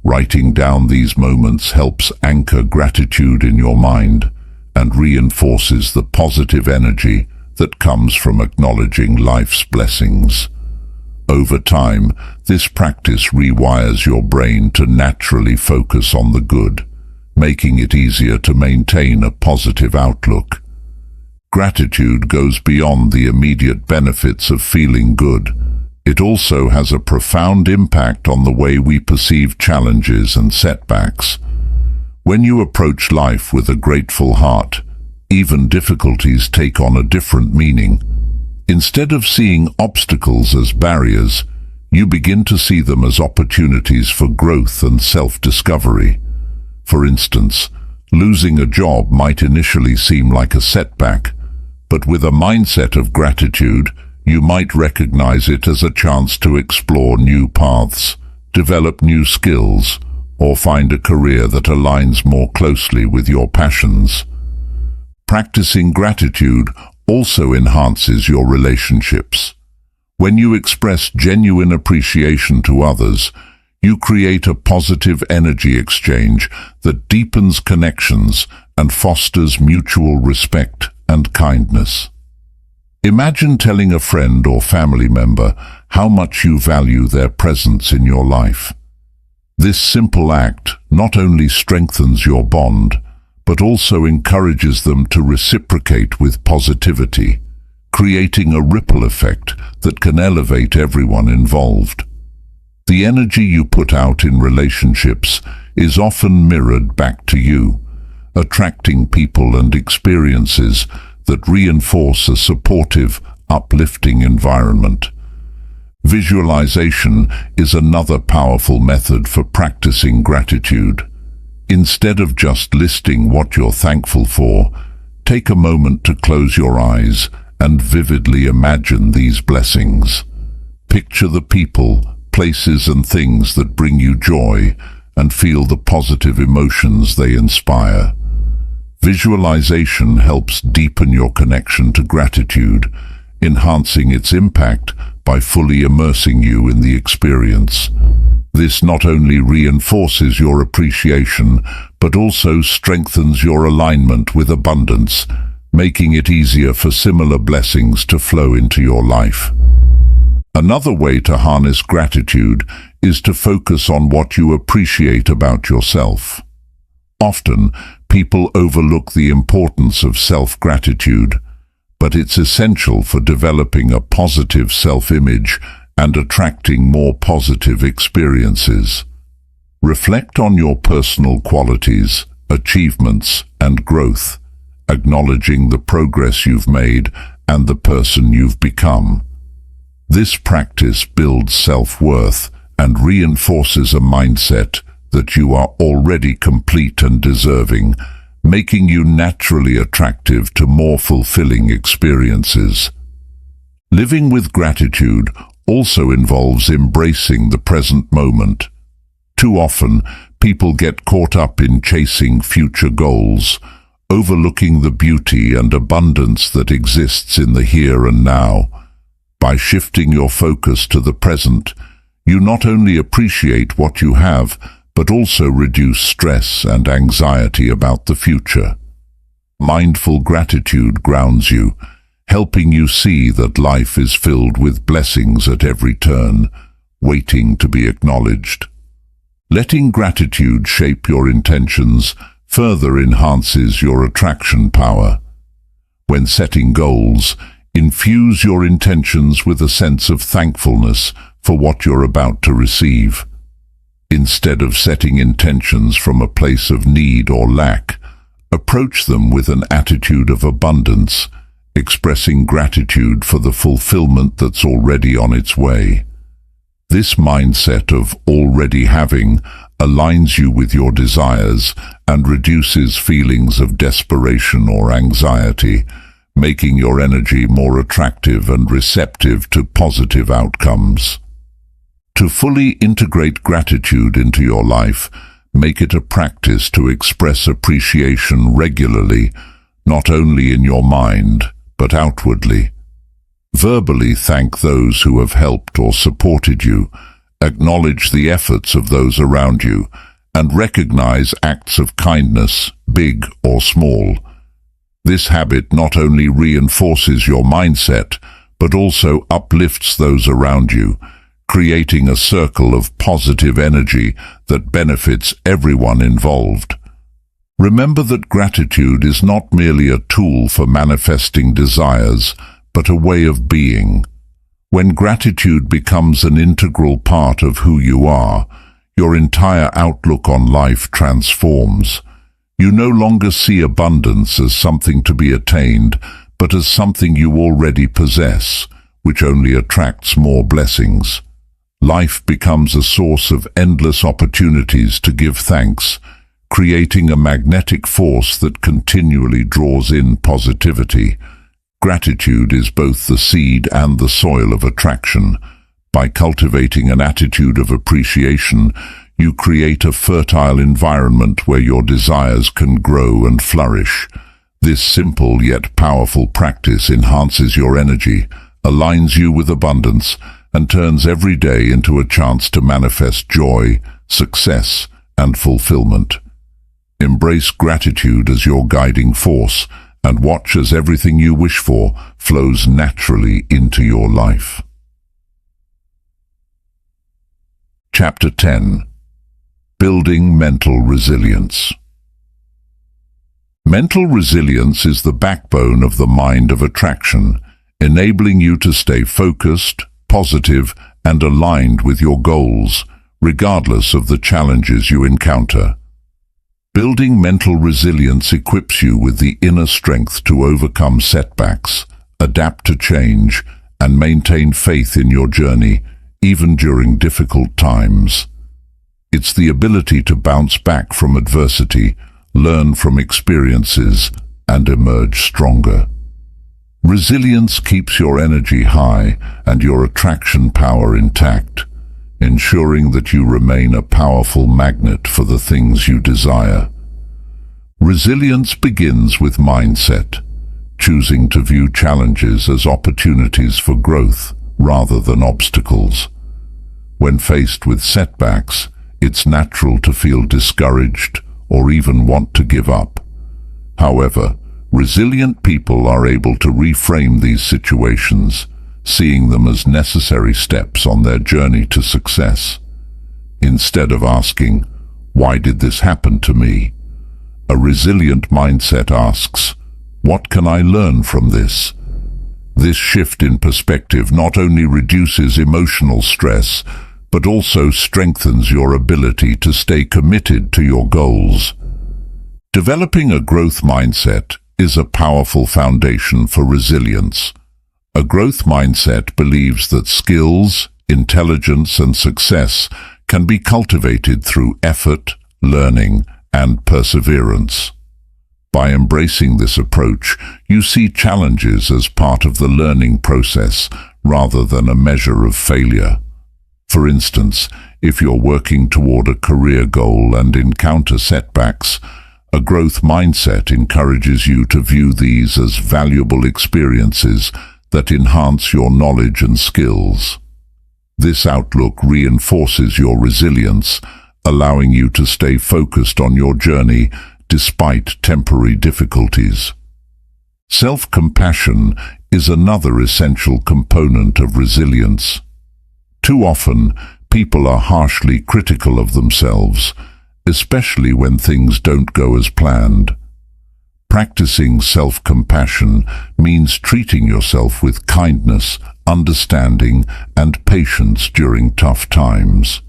Writing down these moments helps anchor gratitude in your mind and reinforces the positive energy that comes from acknowledging life's blessings. Over time, this practice rewires your brain to naturally focus on the good, making it easier to maintain a positive outlook. Gratitude goes beyond the immediate benefits of feeling good. It also has a profound impact on the way we perceive challenges and setbacks. When you approach life with a grateful heart, even difficulties take on a different meaning. Instead of seeing obstacles as barriers, you begin to see them as opportunities for growth and self-discovery. For instance, losing a job might initially seem like a setback, but with a mindset of gratitude, you might recognize it as a chance to explore new paths, develop new skills, or find a career that aligns more closely with your passions. Practicing gratitude also enhances your relationships. When you express genuine appreciation to others, you create a positive energy exchange that deepens connections and fosters mutual respect and kindness. Imagine telling a friend or family member how much you value their presence in your life. This simple act not only strengthens your bond, but also encourages them to reciprocate with positivity, creating a ripple effect that can elevate everyone involved. The energy you put out in relationships is often mirrored back to you, attracting people and experiences that reinforce a supportive, uplifting environment. Visualization is another powerful method for practicing gratitude. Instead of just listing what you're thankful for, take a moment to close your eyes and vividly imagine these blessings. Picture the people, places and things that bring you joy and feel the positive emotions they inspire. Visualization helps deepen your connection to gratitude, enhancing its impact by fully immersing you in the experience. This not only reinforces your appreciation, but also strengthens your alignment with abundance, making it easier for similar blessings to flow into your life. Another way to harness gratitude is to focus on what you appreciate about yourself. Often, people overlook the importance of self-gratitude, but it's essential for developing a positive self-image and attracting more positive experiences. Reflect on your personal qualities, achievements, and growth, acknowledging the progress you've made and the person you've become. This practice builds self-worth and reinforces a mindset that you are already complete and deserving, making you naturally attractive to more fulfilling experiences. Living with gratitude also involves embracing the present moment. Too often, people get caught up in chasing future goals, overlooking the beauty and abundance that exists in the here and now. By shifting your focus to the present, you not only appreciate what you have, but also reduce stress and anxiety about the future. Mindful gratitude grounds you, helping you see that life is filled with blessings at every turn, waiting to be acknowledged. Letting gratitude shape your intentions further enhances your attraction power. When setting goals, infuse your intentions with a sense of thankfulness for what you're about to receive. Instead of setting intentions from a place of need or lack, approach them with an attitude of abundance, expressing gratitude for the fulfillment that's already on its way. This mindset of already having aligns you with your desires and reduces feelings of desperation or anxiety, making your energy more attractive and receptive to positive outcomes. To fully integrate gratitude into your life, make it a practice to express appreciation regularly, not only in your mind, but outwardly. Verbally thank those who have helped or supported you, acknowledge the efforts of those around you, and recognize acts of kindness, big or small. This habit not only reinforces your mindset, but also uplifts those around you, creating a circle of positive energy that benefits everyone involved. Remember that gratitude is not merely a tool for manifesting desires, but a way of being. When gratitude becomes an integral part of who you are, your entire outlook on life transforms. You no longer see abundance as something to be attained, but as something you already possess, which only attracts more blessings. Life becomes a source of endless opportunities to give thanks, creating a magnetic force that continually draws in positivity. Gratitude is both the seed and the soil of attraction. By cultivating an attitude of appreciation, you create a fertile environment where your desires can grow and flourish. This simple yet powerful practice enhances your energy, aligns you with abundance, and turns every day into a chance to manifest joy, success, and fulfillment. Embrace gratitude as your guiding force, and watch as everything you wish for flows naturally into your life. Chapter 10. Building Mental Resilience. Mental resilience is the backbone of the mind of attraction, enabling you to stay focused, positive, and aligned with your goals, regardless of the challenges you encounter. Building mental resilience equips you with the inner strength to overcome setbacks, adapt to change, and maintain faith in your journey, even during difficult times. It's the ability to bounce back from adversity, learn from experiences, and emerge stronger. Resilience keeps your energy high and your attraction power intact, ensuring that you remain a powerful magnet for the things you desire. Resilience begins with mindset, choosing to view challenges as opportunities for growth rather than obstacles. When faced with setbacks, it's natural to feel discouraged or even want to give up. However, resilient people are able to reframe these situations, seeing them as necessary steps on their journey to success. Instead of asking, "Why did this happen to me?" a resilient mindset asks, "What can I learn from this?" This shift in perspective not only reduces emotional stress, but also strengthens your ability to stay committed to your goals. Developing a growth mindset is a powerful foundation for resilience. A growth mindset believes that skills, intelligence, and success can be cultivated through effort, learning, and perseverance. By embracing this approach, you see challenges as part of the learning process rather than a measure of failure. For instance, if you're working toward a career goal and encounter setbacks, a growth mindset encourages you to view these as valuable experiences that enhance your knowledge and skills. This outlook reinforces your resilience, allowing you to stay focused on your journey despite temporary difficulties. Self-compassion is another essential component of resilience. Too often, people are harshly critical of themselves, especially when things don't go as planned. Practicing self-compassion means treating yourself with kindness, understanding, and patience during tough times.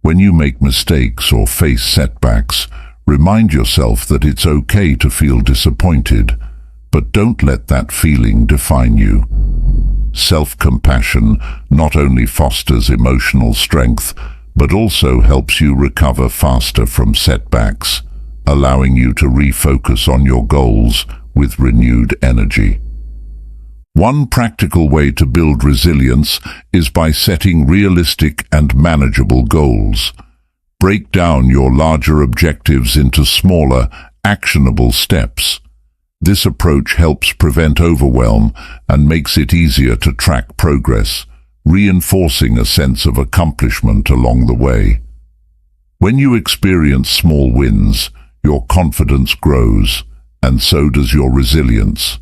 When you make mistakes or face setbacks, remind yourself that it's okay to feel disappointed, but don't let that feeling define you. Self-compassion not only fosters emotional strength, but also helps you recover faster from setbacks, allowing you to refocus on your goals with renewed energy. One practical way to build resilience is by setting realistic and manageable goals. Break down your larger objectives into smaller, actionable steps. This approach helps prevent overwhelm and makes it easier to track progress, reinforcing a sense of accomplishment along the way. When you experience small wins, your confidence grows, and so does your resilience.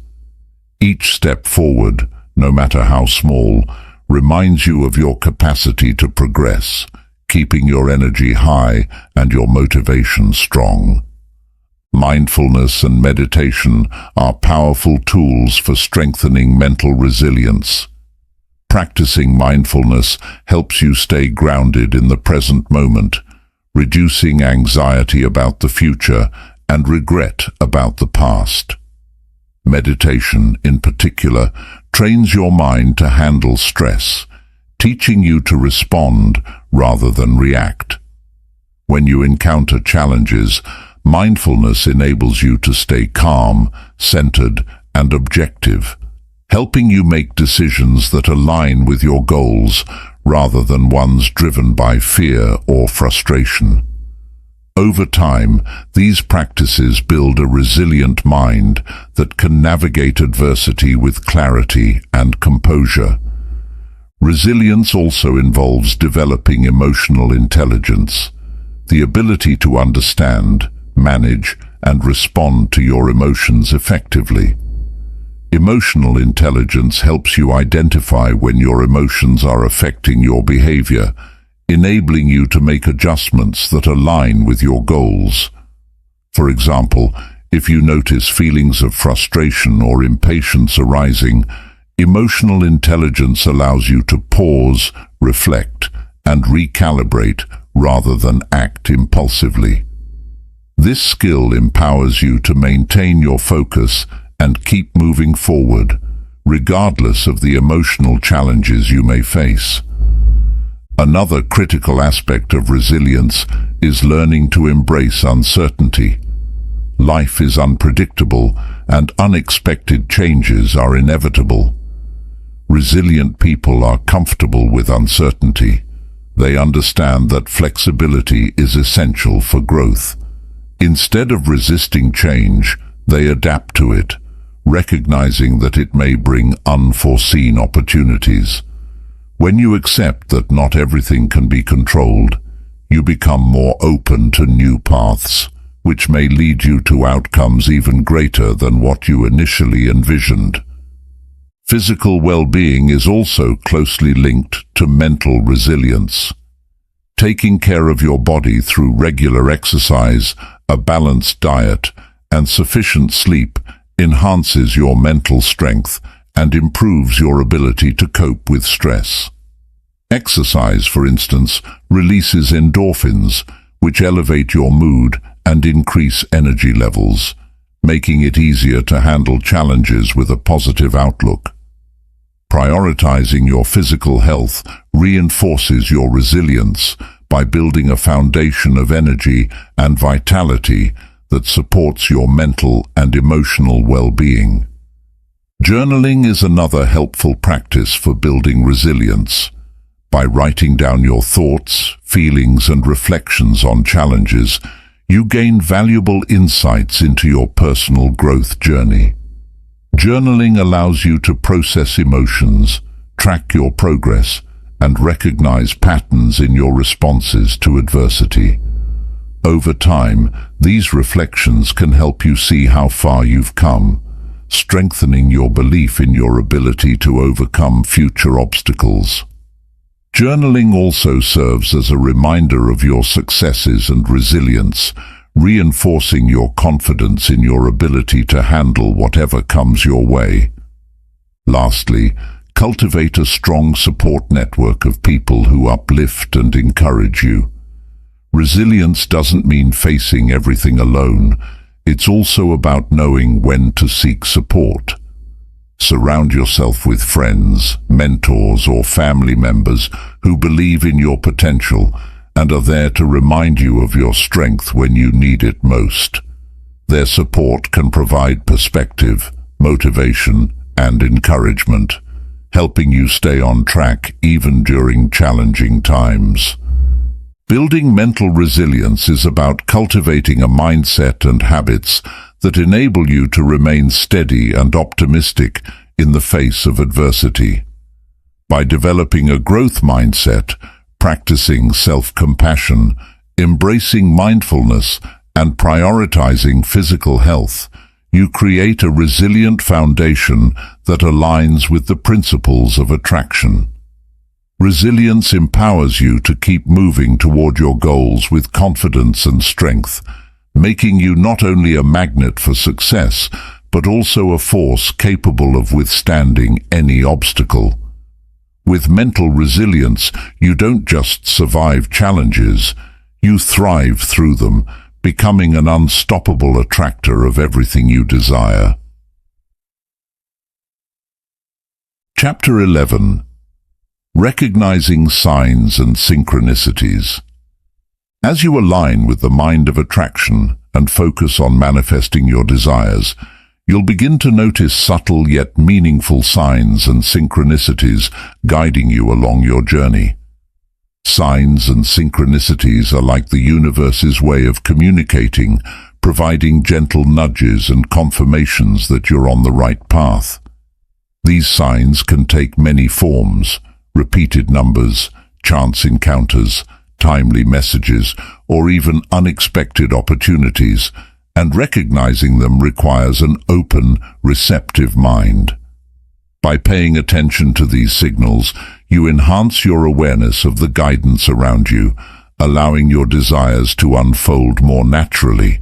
Each step forward, no matter how small, reminds you of your capacity to progress, keeping your energy high and your motivation strong. Mindfulness and meditation are powerful tools for strengthening mental resilience. Practicing mindfulness helps you stay grounded in the present moment, reducing anxiety about the future and regret about the past. Meditation, in particular, trains your mind to handle stress, teaching you to respond rather than react. When you encounter challenges, mindfulness enables you to stay calm, centered, and objective, helping you make decisions that align with your goals rather than ones driven by fear or frustration. Over time, these practices build a resilient mind that can navigate adversity with clarity and composure. Resilience also involves developing emotional intelligence, the ability to understand, manage, and respond to your emotions effectively. Emotional intelligence helps you identify when your emotions are affecting your behavior, enabling you to make adjustments that align with your goals. For example, if you notice feelings of frustration or impatience arising, emotional intelligence allows you to pause, reflect, and recalibrate rather than act impulsively. This skill empowers you to maintain your focus and keep moving forward, regardless of the emotional challenges you may face. Another critical aspect of resilience is learning to embrace uncertainty. Life is unpredictable, and unexpected changes are inevitable. Resilient people are comfortable with uncertainty. They understand that flexibility is essential for growth. Instead of resisting change, they adapt to it, recognizing that it may bring unforeseen opportunities. When you accept that not everything can be controlled, you become more open to new paths, which may lead you to outcomes even greater than what you initially envisioned. Physical well-being is also closely linked to mental resilience. Taking care of your body through regular exercise, a balanced diet, and sufficient sleep enhances your mental strength and improves your ability to cope with stress. Exercise, for instance, releases endorphins, which elevate your mood and increase energy levels, making it easier to handle challenges with a positive outlook. Prioritizing your physical health reinforces your resilience by building a foundation of energy and vitality that supports your mental and emotional well-being. Journaling is another helpful practice for building resilience. By writing down your thoughts, feelings, and reflections on challenges, you gain valuable insights into your personal growth journey. Journaling allows you to process emotions, track your progress, and recognize patterns in your responses to adversity. Over time, these reflections can help you see how far you've come, strengthening your belief in your ability to overcome future obstacles. Journaling also serves as a reminder of your successes and resilience, reinforcing your confidence in your ability to handle whatever comes your way. Lastly, cultivate a strong support network of people who uplift and encourage you. Resilience doesn't mean facing everything alone. It's also about knowing when to seek support. Surround yourself with friends, mentors, or family members who believe in your potential and are there to remind you of your strength when you need it most. Their support can provide perspective, motivation, and encouragement, helping you stay on track even during challenging times. Building mental resilience is about cultivating a mindset and habits that enable you to remain steady and optimistic in the face of adversity. By developing a growth mindset, practicing self-compassion, embracing mindfulness, and prioritizing physical health, you create a resilient foundation that aligns with the principles of attraction. Resilience empowers you to keep moving toward your goals with confidence and strength, making you not only a magnet for success, but also a force capable of withstanding any obstacle. With mental resilience, you don't just survive challenges, you thrive through them, becoming an unstoppable attractor of everything you desire. Chapter 11. Recognizing Signs and Synchronicities. As you align with the mind of attraction and focus on manifesting your desires, you'll begin to notice subtle yet meaningful signs and synchronicities guiding you along your journey. Signs and synchronicities are like the universe's way of communicating, providing gentle nudges and confirmations that you're on the right path. These signs can take many forms: repeated numbers, chance encounters, timely messages, or even unexpected opportunities, and recognizing them requires an open, receptive mind. By paying attention to these signals, you enhance your awareness of the guidance around you, allowing your desires to unfold more naturally.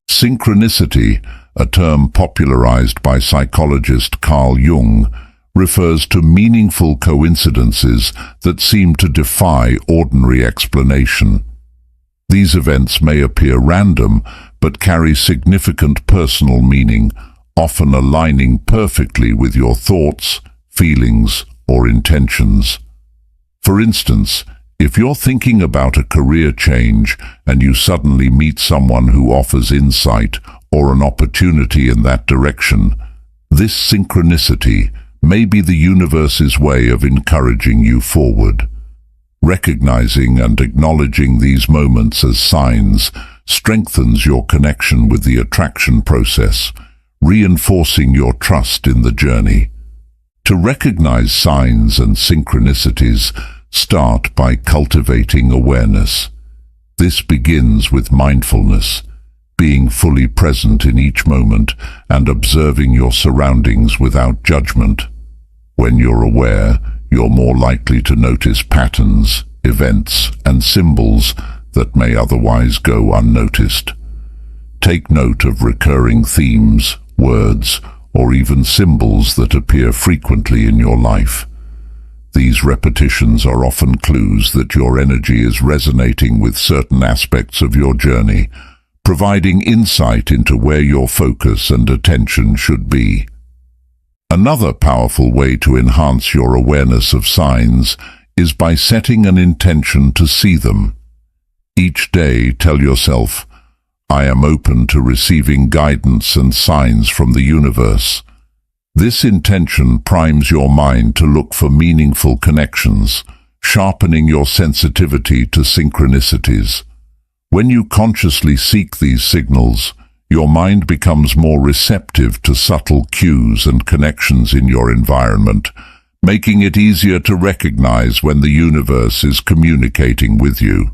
Synchronicity, a term popularized by psychologist Carl Jung, refers to meaningful coincidences that seem to defy ordinary explanation. These events may appear random, but carry significant personal meaning, often aligning perfectly with your thoughts, feelings, or intentions. For instance, if you're thinking about a career change and you suddenly meet someone who offers insight or an opportunity in that direction, this synchronicity may be the universe's way of encouraging you forward. Recognizing and acknowledging these moments as signs strengthens your connection with the attraction process, reinforcing your trust in the journey. To recognize signs and synchronicities, start by cultivating awareness. This begins with mindfulness, being fully present in each moment and observing your surroundings without judgment. When you're aware, you're more likely to notice patterns, events, and symbols that may otherwise go unnoticed. Take note of recurring themes, words, or even symbols that appear frequently in your life. These repetitions are often clues that your energy is resonating with certain aspects of your journey, providing insight into where your focus and attention should be. Another powerful way to enhance your awareness of signs is by setting an intention to see them. Each day, tell yourself, "I am open to receiving guidance and signs from the universe." This intention primes your mind to look for meaningful connections, sharpening your sensitivity to synchronicities. When you consciously seek these signals, your mind becomes more receptive to subtle cues and connections in your environment, making it easier to recognize when the universe is communicating with you.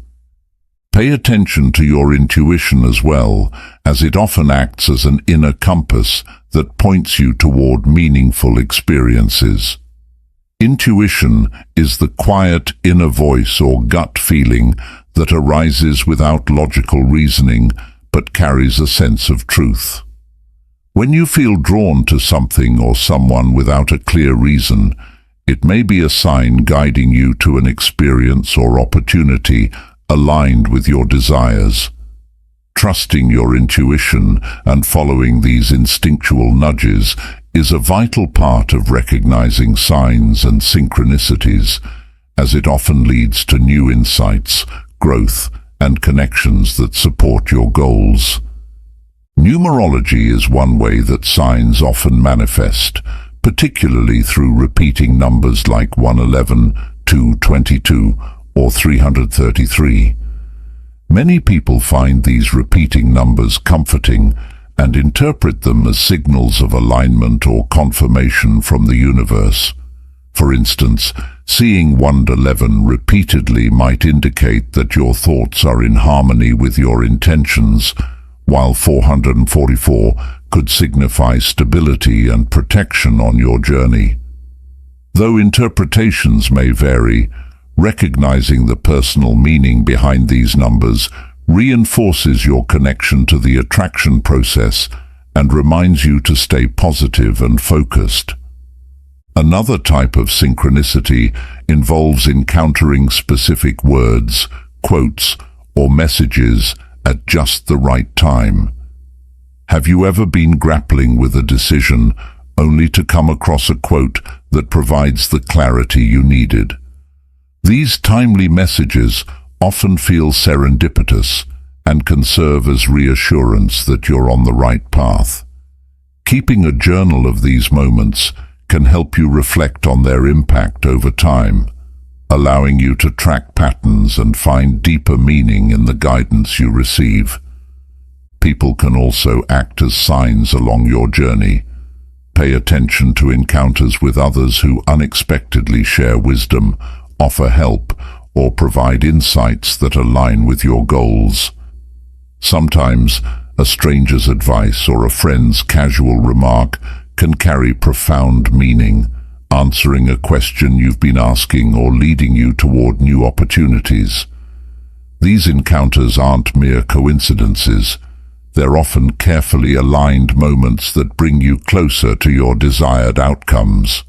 Pay attention to your intuition as well, as it often acts as an inner compass that points you toward meaningful experiences. Intuition is the quiet inner voice or gut feeling that arises without logical reasoning but carries a sense of truth. When you feel drawn to something or someone without a clear reason, it may be a sign guiding you to an experience or opportunity aligned with your desires. Trusting your intuition and following these instinctual nudges is a vital part of recognizing signs and synchronicities, as it often leads to new insights, growth, and connections that support your goals. Numerology is one way that signs often manifest, particularly through repeating numbers like 111, 222, or 333. Many people find these repeating numbers comforting and interpret them as signals of alignment or confirmation from the universe. For instance, seeing 111 repeatedly might indicate that your thoughts are in harmony with your intentions, while 444 could signify stability and protection on your journey. Though interpretations may vary, recognizing the personal meaning behind these numbers reinforces your connection to the attraction process and reminds you to stay positive and focused. Another type of synchronicity involves encountering specific words, quotes, or messages at just the right time. Have you ever been grappling with a decision, only to come across a quote that provides the clarity you needed. These timely messages often feel serendipitous and can serve as reassurance that you're on the right path. Keeping a journal of these moments can help you reflect on their impact over time, allowing you to track patterns and find deeper meaning in the guidance you receive. People can also act as signs along your journey. Pay attention to encounters with others who unexpectedly share wisdom, offer help, or provide insights that align with your goals. Sometimes, a stranger's advice or a friend's casual remark can carry profound meaning, answering a question you've been asking or leading you toward new opportunities. These encounters aren't mere coincidences. They're often carefully aligned moments that bring you closer to your desired outcomes.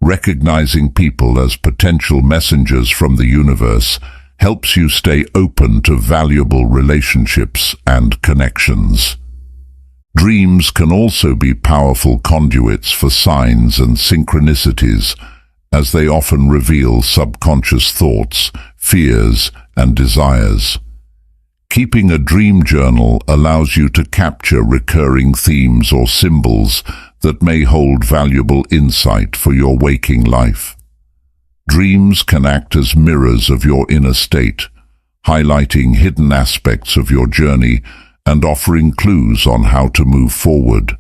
Recognizing people as potential messengers from the universe helps you stay open to valuable relationships and connections. Dreams can also be powerful conduits for signs and synchronicities, as they often reveal subconscious thoughts, fears, and desires. Keeping a dream journal allows you to capture recurring themes or symbols that may hold valuable insight for your waking life. Dreams can act as mirrors of your inner state, highlighting hidden aspects of your journey and offering clues on how to move forward.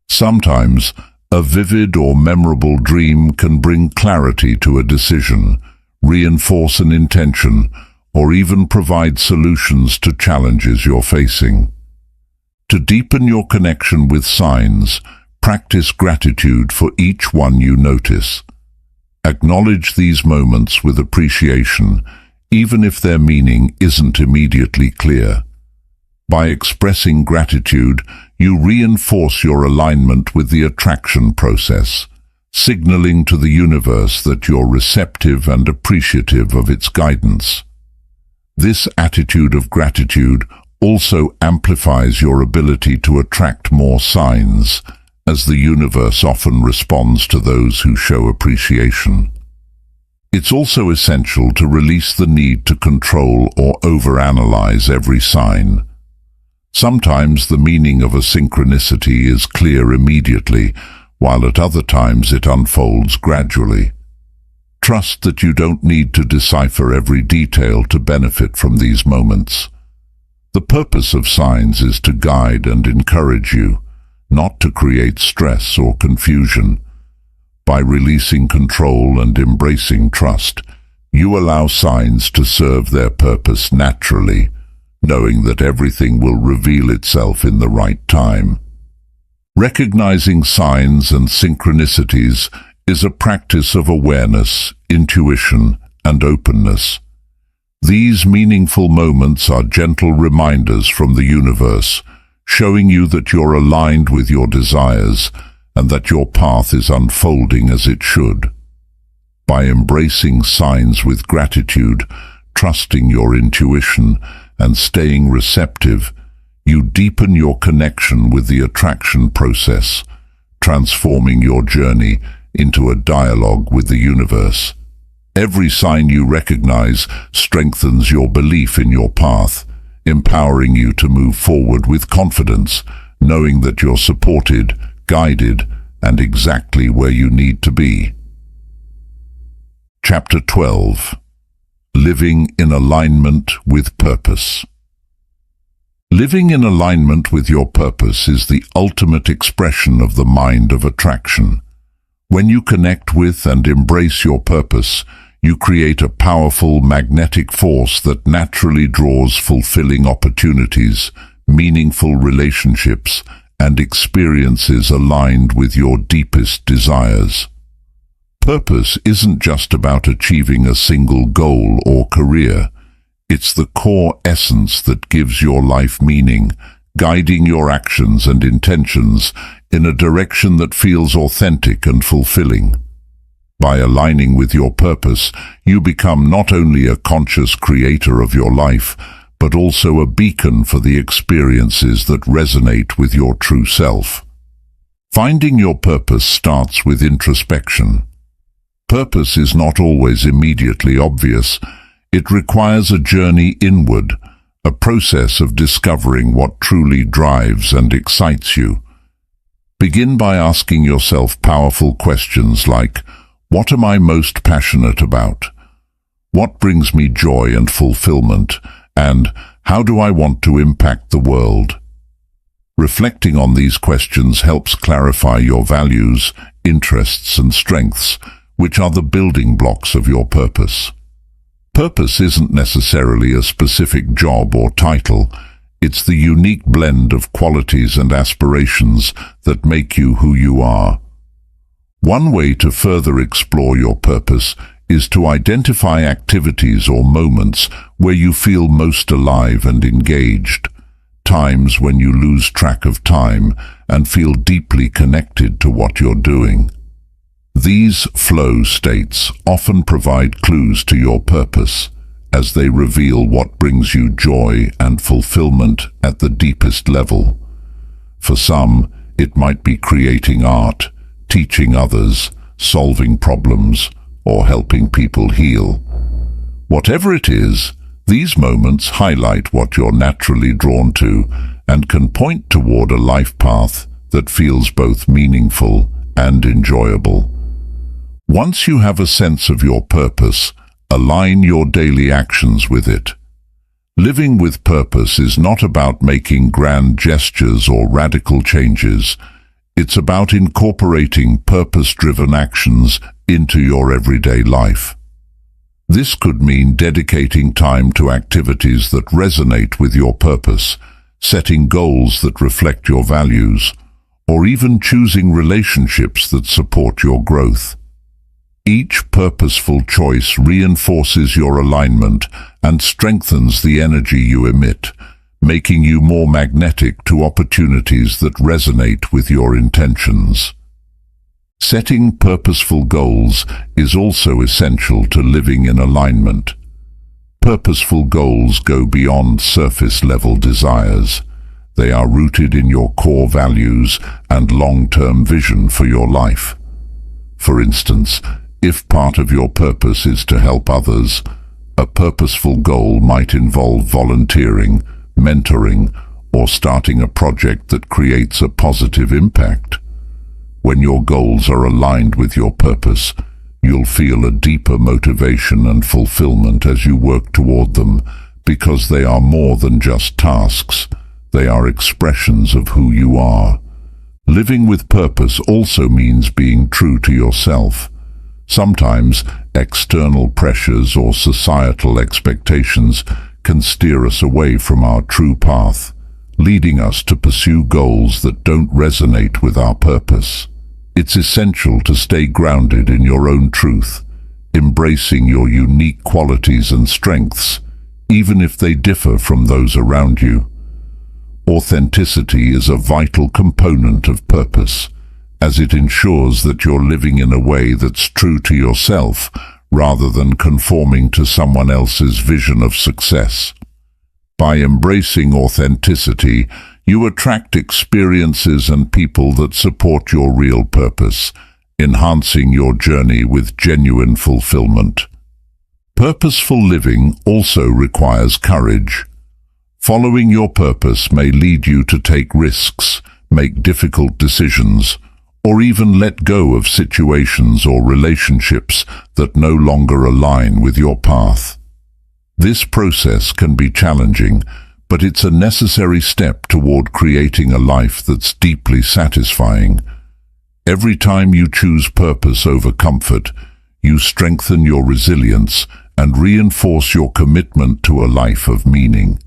Sometimes, a vivid or memorable dream can bring clarity to a decision, reinforce an intention, or even provide solutions to challenges you're facing. To deepen your connection with signs, practice gratitude for each one you notice. Acknowledge these moments with appreciation, even if their meaning isn't immediately clear. By expressing gratitude, you reinforce your alignment with the attraction process, signaling to the universe that you're receptive and appreciative of its guidance. This attitude of gratitude also amplifies your ability to attract more signs, as the universe often responds to those who show appreciation. It's also essential to release the need to control or overanalyze every sign. Sometimes the meaning of a synchronicity is clear immediately, while at other times it unfolds gradually. Trust that you don't need to decipher every detail to benefit from these moments. The purpose of signs is to guide and encourage you, not to create stress or confusion. By releasing control and embracing trust, you allow signs to serve their purpose naturally, knowing that everything will reveal itself in the right time. Recognizing signs and synchronicities is a practice of awareness, intuition, and openness. These meaningful moments are gentle reminders from the universe, showing you that you're aligned with your desires and that your path is unfolding as it should. By embracing signs with gratitude, trusting your intuition, and staying receptive, you deepen your connection with the attraction process, transforming your journey into a dialogue with the universe. Every sign you recognize strengthens your belief in your path, empowering you to move forward with confidence, knowing that you're supported, guided, and exactly where you need to be. Chapter 12. Living in alignment with purpose. Living in alignment with your purpose is the ultimate expression of the mind of attraction. When you connect with and embrace your purpose, you create a powerful magnetic force that naturally draws fulfilling opportunities, meaningful relationships, and experiences aligned with your deepest desires. Purpose isn't just about achieving a single goal or career. It's the core essence that gives your life meaning, guiding your actions and intentions in a direction that feels authentic and fulfilling. By aligning with your purpose, you become not only a conscious creator of your life, but also a beacon for the experiences that resonate with your true self. Finding your purpose starts with introspection. Purpose is not always immediately obvious. It requires a journey inward, a process of discovering what truly drives and excites you. Begin by asking yourself powerful questions like, what am I most passionate about? What brings me joy and fulfillment? And how do I want to impact the world? Reflecting on these questions helps clarify your values, interests, and strengths, which are the building blocks of your purpose. Purpose isn't necessarily a specific job or title. It's the unique blend of qualities and aspirations that make you who you are. One way to further explore your purpose is to identify activities or moments where you feel most alive and engaged, times when you lose track of time and feel deeply connected to what you're doing. These flow states often provide clues to your purpose, as they reveal what brings you joy and fulfillment at the deepest level. For some, it might be creating art, teaching others, solving problems, or helping people heal. Whatever it is, these moments highlight what you're naturally drawn to and can point toward a life path that feels both meaningful and enjoyable. Once you have a sense of your purpose, align your daily actions with it. Living with purpose is not about making grand gestures or radical changes. It's about incorporating purpose-driven actions into your everyday life. This could mean dedicating time to activities that resonate with your purpose, setting goals that reflect your values, or even choosing relationships that support your growth. Each purposeful choice reinforces your alignment and strengthens the energy you emit, making you more magnetic to opportunities that resonate with your intentions. Setting purposeful goals is also essential to living in alignment. Purposeful goals go beyond surface-level desires. They are rooted in your core values and long-term vision for your life. For instance, if part of your purpose is to help others, a purposeful goal might involve volunteering, mentoring, or starting a project that creates a positive impact. When your goals are aligned with your purpose, you'll feel a deeper motivation and fulfillment as you work toward them, because they are more than just tasks. They are expressions of who you are. Living with purpose also means being true to yourself. Sometimes external pressures or societal expectations can steer us away from our true path, leading us to pursue goals that don't resonate with our purpose. It's essential to stay grounded in your own truth, embracing your unique qualities and strengths, even if they differ from those around you. Authenticity is a vital component of purpose, as it ensures that you're living in a way that's true to yourself rather than conforming to someone else's vision of success. By embracing authenticity, you attract experiences and people that support your real purpose, enhancing your journey with genuine fulfillment. Purposeful living also requires courage. Following your purpose may lead you to take risks, make difficult decisions, or even let go of situations or relationships that no longer align with your path. This process can be challenging, but it's a necessary step toward creating a life that's deeply satisfying. Every time you choose purpose over comfort, you strengthen your resilience and reinforce your commitment to a life of meaning.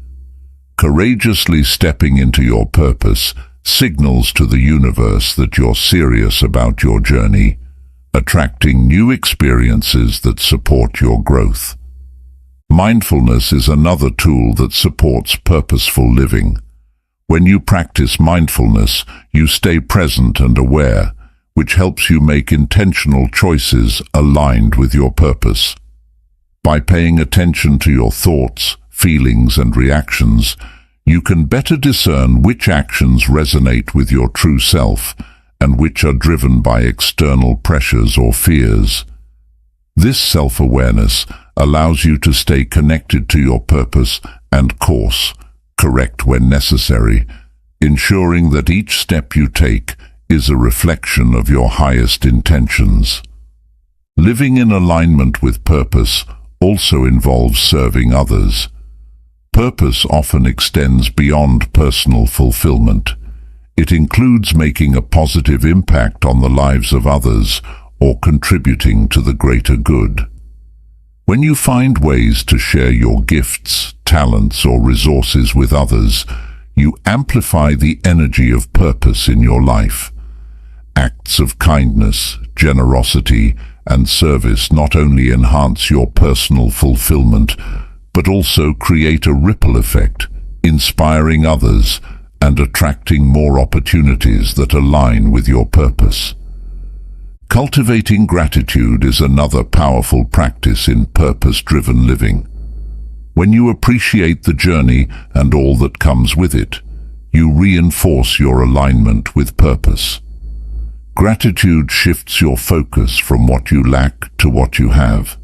Courageously stepping into your purpose signals to the universe that you're serious about your journey, attracting new experiences that support your growth. Mindfulness is another tool that supports purposeful living. When you practice mindfulness, you stay present and aware, which helps you make intentional choices aligned with your purpose. By paying attention to your thoughts, feelings, and reactions, you can better discern which actions resonate with your true self and which are driven by external pressures or fears. This self-awareness allows you to stay connected to your purpose and course, correct when necessary, ensuring that each step you take is a reflection of your highest intentions. Living in alignment with purpose also involves serving others. Purpose often extends beyond personal fulfillment. It includes making a positive impact on the lives of others or contributing to the greater good. When you find ways to share your gifts, talents, or resources with others, you amplify the energy of purpose in your life. Acts of kindness, generosity, and service not only enhance your personal fulfillment, but also create a ripple effect, inspiring others and attracting more opportunities that align with your purpose. Cultivating gratitude is another powerful practice in purpose-driven living. When you appreciate the journey and all that comes with it, you reinforce your alignment with purpose. Gratitude shifts your focus from what you lack to what you have,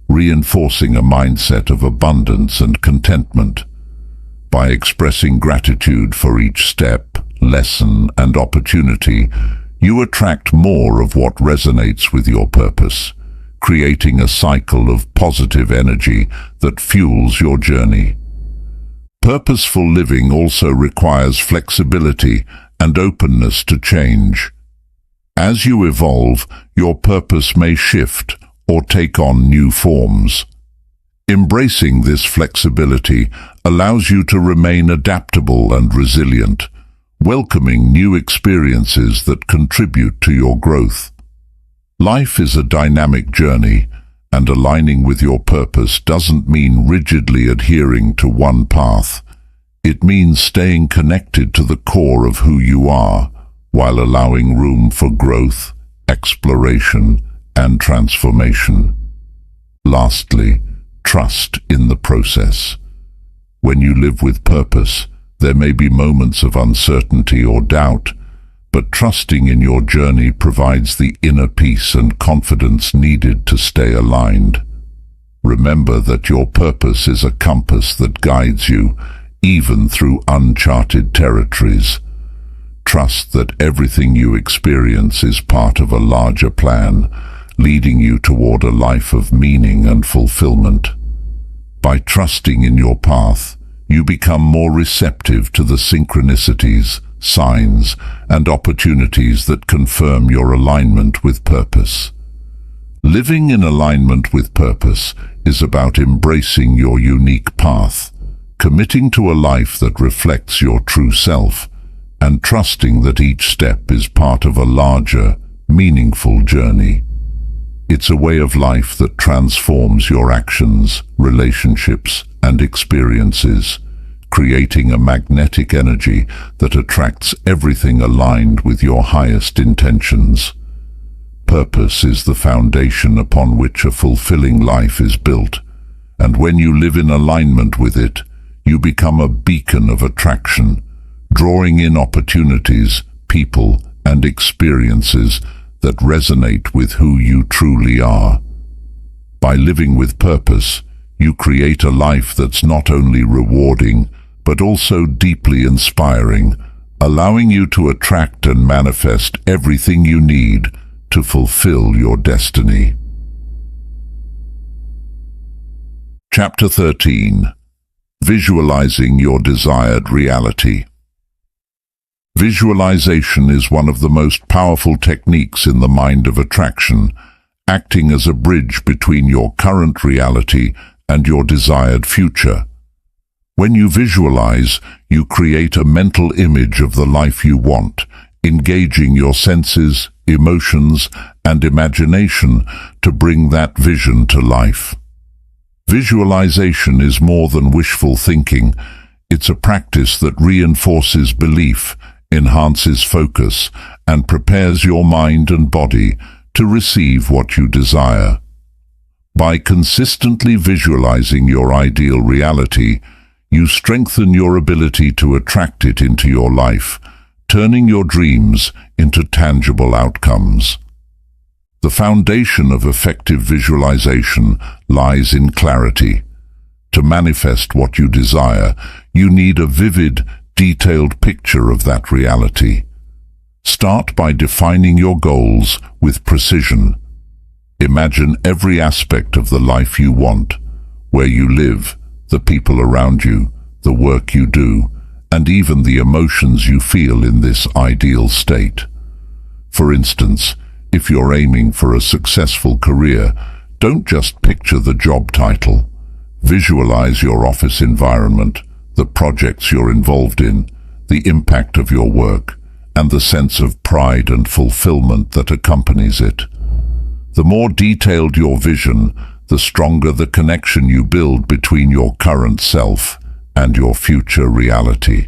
reinforcing a mindset of abundance and contentment. By expressing gratitude for each step, lesson, and opportunity, you attract more of what resonates with your purpose, creating a cycle of positive energy that fuels your journey. Purposeful living also requires flexibility and openness to change. As you evolve, your purpose may shift or take on new forms. Embracing this flexibility allows you to remain adaptable and resilient, welcoming new experiences that contribute to your growth. Life is a dynamic journey, and aligning with your purpose doesn't mean rigidly adhering to one path. It means staying connected to the core of who you are, while allowing room for growth, exploration, and transformation. Lastly, trust in the process. When you live with purpose, there may be moments of uncertainty or doubt, but trusting in your journey provides the inner peace and confidence needed to stay aligned. Remember that your purpose is a compass that guides you, even through uncharted territories. Trust that everything you experience is part of a larger plan, leading you toward a life of meaning and fulfillment. By trusting in your path, you become more receptive to the synchronicities, signs, and opportunities that confirm your alignment with purpose. Living in alignment with purpose is about embracing your unique path, committing to a life that reflects your true self, and trusting that each step is part of a larger, meaningful journey. It's a way of life that transforms your actions, relationships, and experiences, creating a magnetic energy that attracts everything aligned with your highest intentions. Purpose is the foundation upon which a fulfilling life is built, and when you live in alignment with it, you become a beacon of attraction, drawing in opportunities, people, and experiences that resonate with who you truly are. By living with purpose, you create a life that's not only rewarding, but also deeply inspiring, allowing you to attract and manifest everything you need to fulfill your destiny. Chapter 13. Visualizing your desired reality. Visualization is one of the most powerful techniques in the mind of attraction, acting as a bridge between your current reality and your desired future. When you visualize, you create a mental image of the life you want, engaging your senses, emotions, and imagination to bring that vision to life. Visualization is more than wishful thinking. It's a practice that reinforces belief, enhances focus, and prepares your mind and body to receive what you desire. By consistently visualizing your ideal reality, you strengthen your ability to attract it into your life, turning your dreams into tangible outcomes. The foundation of effective visualization lies in clarity. To manifest what you desire, you need a vivid, detailed picture of that reality. Start by defining your goals with precision. Imagine every aspect of the life you want, where you live, the people around you, the work you do, and even the emotions you feel in this ideal state. For instance, if you're aiming for a successful career, don't just picture the job title. Visualize your office environment, the projects you're involved in, the impact of your work, and the sense of pride and fulfillment that accompanies it. The more detailed your vision, the stronger the connection you build between your current self and your future reality.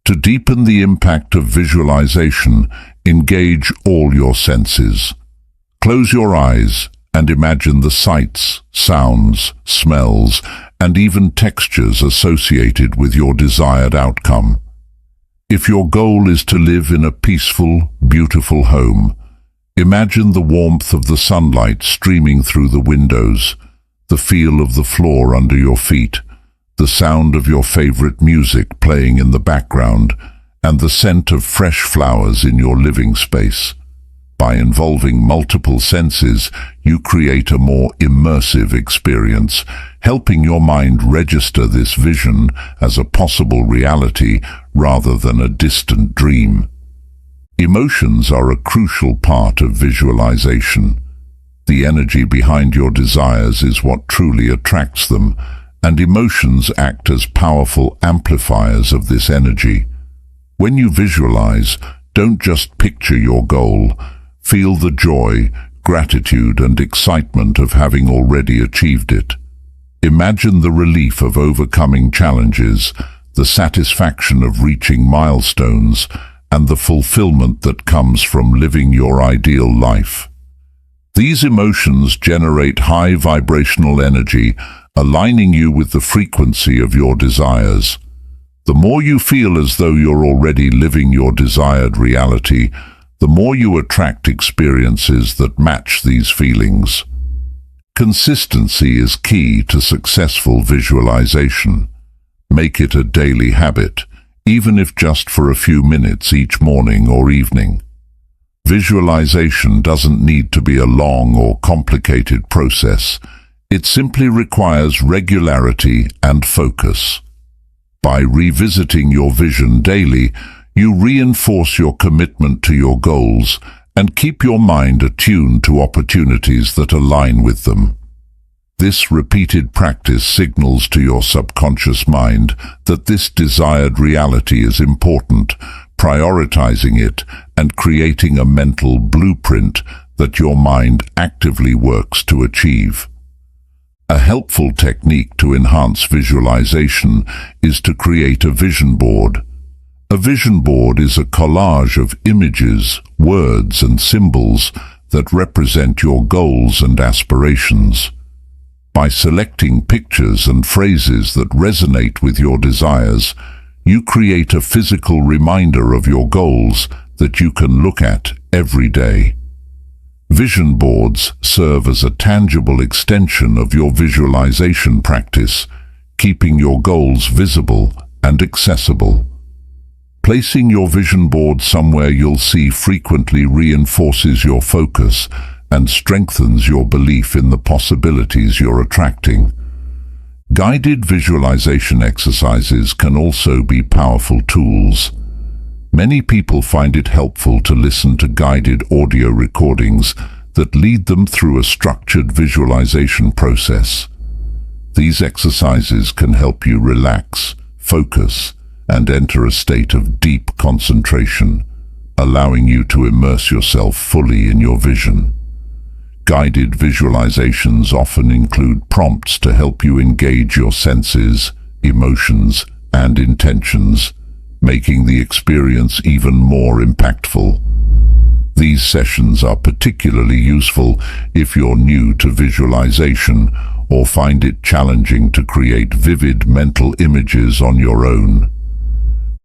To deepen the impact of visualization, engage all your senses. Close your eyes and imagine the sights, sounds, smells, and even textures associated with your desired outcome. If your goal is to live in a peaceful, beautiful home, imagine the warmth of the sunlight streaming through the windows, the feel of the floor under your feet, the sound of your favorite music playing in the background, and the scent of fresh flowers in your living space. By involving multiple senses, you create a more immersive experience, helping your mind register this vision as a possible reality rather than a distant dream. Emotions are a crucial part of visualization. The energy behind your desires is what truly attracts them, and emotions act as powerful amplifiers of this energy. When you visualize, don't just picture your goal. Feel the joy, gratitude, and excitement of having already achieved it. Imagine the relief of overcoming challenges, the satisfaction of reaching milestones, and the fulfillment that comes from living your ideal life. These emotions generate high vibrational energy, aligning you with the frequency of your desires. The more you feel as though you're already living your desired reality, the more you attract experiences that match these feelings. Consistency is key to successful visualization. Make it a daily habit, even if just for a few minutes each morning or evening. Visualization doesn't need to be a long or complicated process. It simply requires regularity and focus. By revisiting your vision daily, you reinforce your commitment to your goals and keep your mind attuned to opportunities that align with them. This repeated practice signals to your subconscious mind that this desired reality is important, prioritizing it and creating a mental blueprint that your mind actively works to achieve. A helpful technique to enhance visualization is to create a vision board. A vision board is a collage of images, words, and symbols that represent your goals and aspirations. By selecting pictures and phrases that resonate with your desires, you create a physical reminder of your goals that you can look at every day. Vision boards serve as a tangible extension of your visualization practice, keeping your goals visible and accessible. Placing your vision board somewhere you'll see frequently reinforces your focus and strengthens your belief in the possibilities you're attracting. Guided visualization exercises can also be powerful tools. Many people find it helpful to listen to guided audio recordings that lead them through a structured visualization process. These exercises can help you relax, focus, and enter a state of deep concentration, allowing you to immerse yourself fully in your vision. Guided visualizations often include prompts to help you engage your senses, emotions, and intentions, making the experience even more impactful. These sessions are particularly useful if you're new to visualization or find it challenging to create vivid mental images on your own.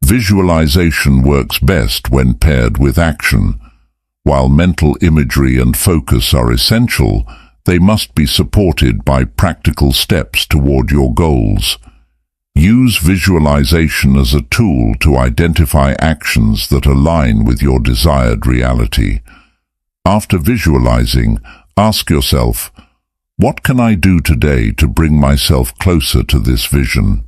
Visualization works best when paired with action. While mental imagery and focus are essential, they must be supported by practical steps toward your goals. Use visualization as a tool to identify actions that align with your desired reality. After visualizing, ask yourself, what can I do today to bring myself closer to this vision?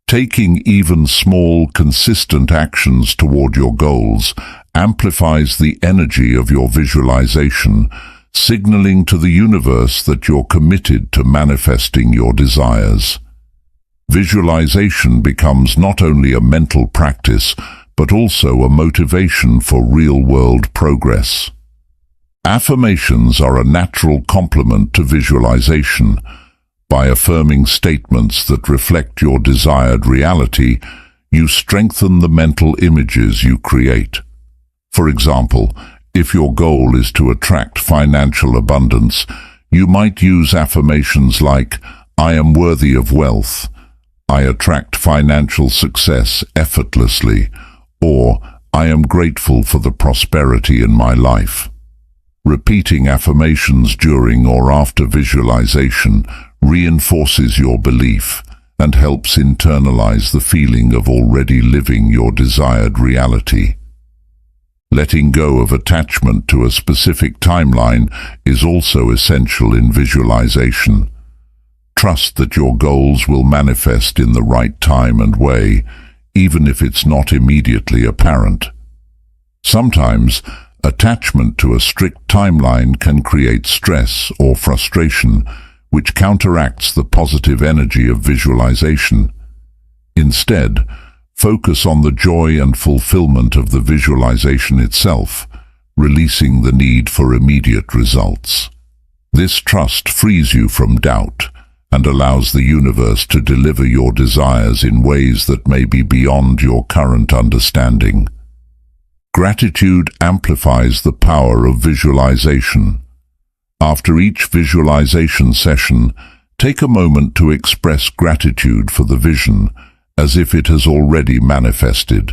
Taking even small, consistent actions toward your goals amplifies the energy of your visualization, signaling to the universe that you're committed to manifesting your desires. Visualization becomes not only a mental practice, but also a motivation for real-world progress. Affirmations are a natural complement to visualization. By affirming statements that reflect your desired reality, you strengthen the mental images you create. For example, if your goal is to attract financial abundance, you might use affirmations like, "I am worthy of wealth," "I attract financial success effortlessly," or "I am grateful for the prosperity in my life." Repeating affirmations during or after visualization reinforces your belief and helps internalize the feeling of already living your desired reality. Letting go of attachment to a specific timeline is also essential in visualization. Trust that your goals will manifest in the right time and way, even if it's not immediately apparent. Sometimes, attachment to a strict timeline can create stress or frustration, which counteracts the positive energy of visualization. Instead, focus on the joy and fulfillment of the visualization itself, releasing the need for immediate results. This trust frees you from doubt and allows the universe to deliver your desires in ways that may be beyond your current understanding. Gratitude amplifies the power of visualization. After each visualization session, take a moment to express gratitude for the vision, as if it has already manifested.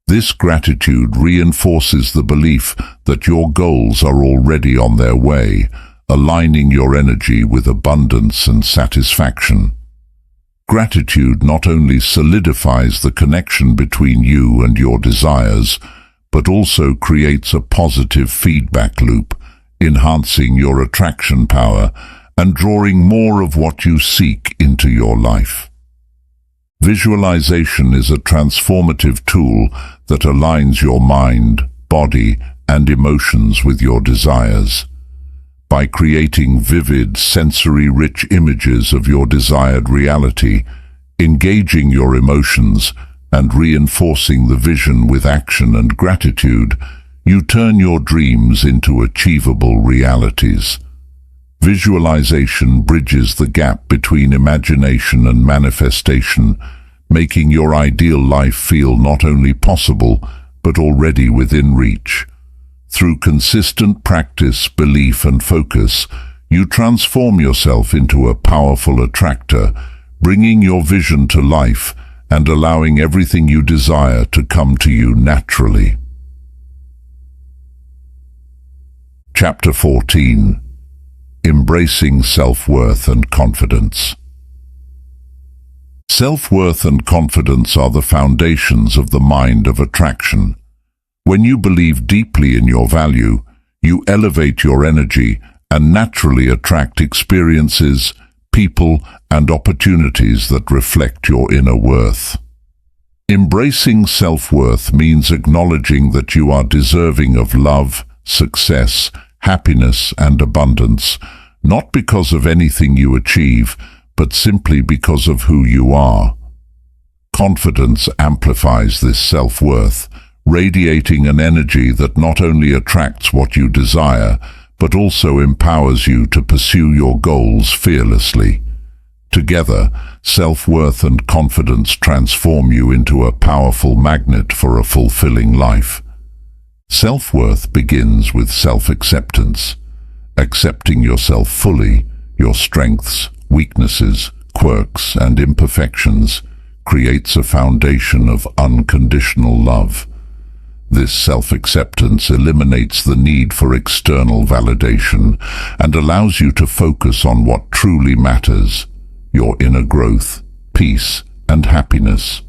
This gratitude reinforces the belief that your goals are already on their way, aligning your energy with abundance and satisfaction. Gratitude not only solidifies the connection between you and your desires, but also creates a positive feedback loop, enhancing your attraction power and drawing more of what you seek into your life. Visualization is a transformative tool that aligns your mind, body, and emotions with your desires. By creating vivid, sensory-rich images of your desired reality, engaging your emotions, and reinforcing the vision with action and gratitude, you turn your dreams into achievable realities. Visualization bridges the gap between imagination and manifestation, making your ideal life feel not only possible, but already within reach. Through consistent practice, belief, and focus, you transform yourself into a powerful attractor, bringing your vision to life and allowing everything you desire to come to you naturally. Chapter 14. Embracing self-worth and confidence. Self-worth and confidence are the foundations of the mind of attraction. When you believe deeply in your value, you elevate your energy and naturally attract experiences, people, and opportunities that reflect your inner worth. Embracing self-worth means acknowledging that you are deserving of love, success, happiness, and abundance, not because of anything you achieve, but simply because of who you are. Confidence amplifies this self-worth, radiating an energy that not only attracts what you desire, but also empowers you to pursue your goals fearlessly. Together, self-worth and confidence transform you into a powerful magnet for a fulfilling life. Self-worth begins with self-acceptance. Accepting yourself fully, your strengths, weaknesses, quirks, and imperfections, creates a foundation of unconditional love. This self-acceptance eliminates the need for external validation and allows you to focus on what truly matters: your inner growth, peace, and happiness.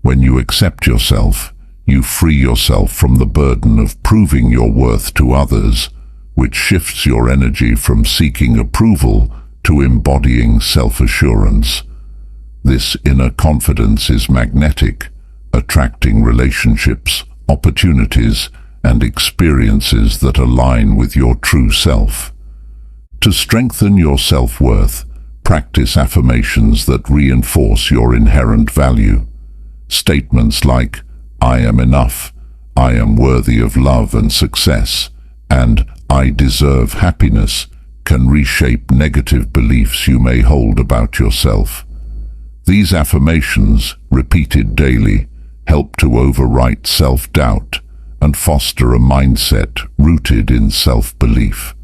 When you accept yourself, you free yourself from the burden of proving your worth to others, which shifts your energy from seeking approval to embodying self-assurance. This inner confidence is magnetic, attracting relationships, opportunities, and experiences that align with your true self. To strengthen your self-worth, practice affirmations that reinforce your inherent value. Statements like, "I am enough," "I am worthy of love and success," and "I deserve happiness" can reshape negative beliefs you may hold about yourself. These affirmations, repeated daily, help to overwrite self-doubt and foster a mindset rooted in self-belief.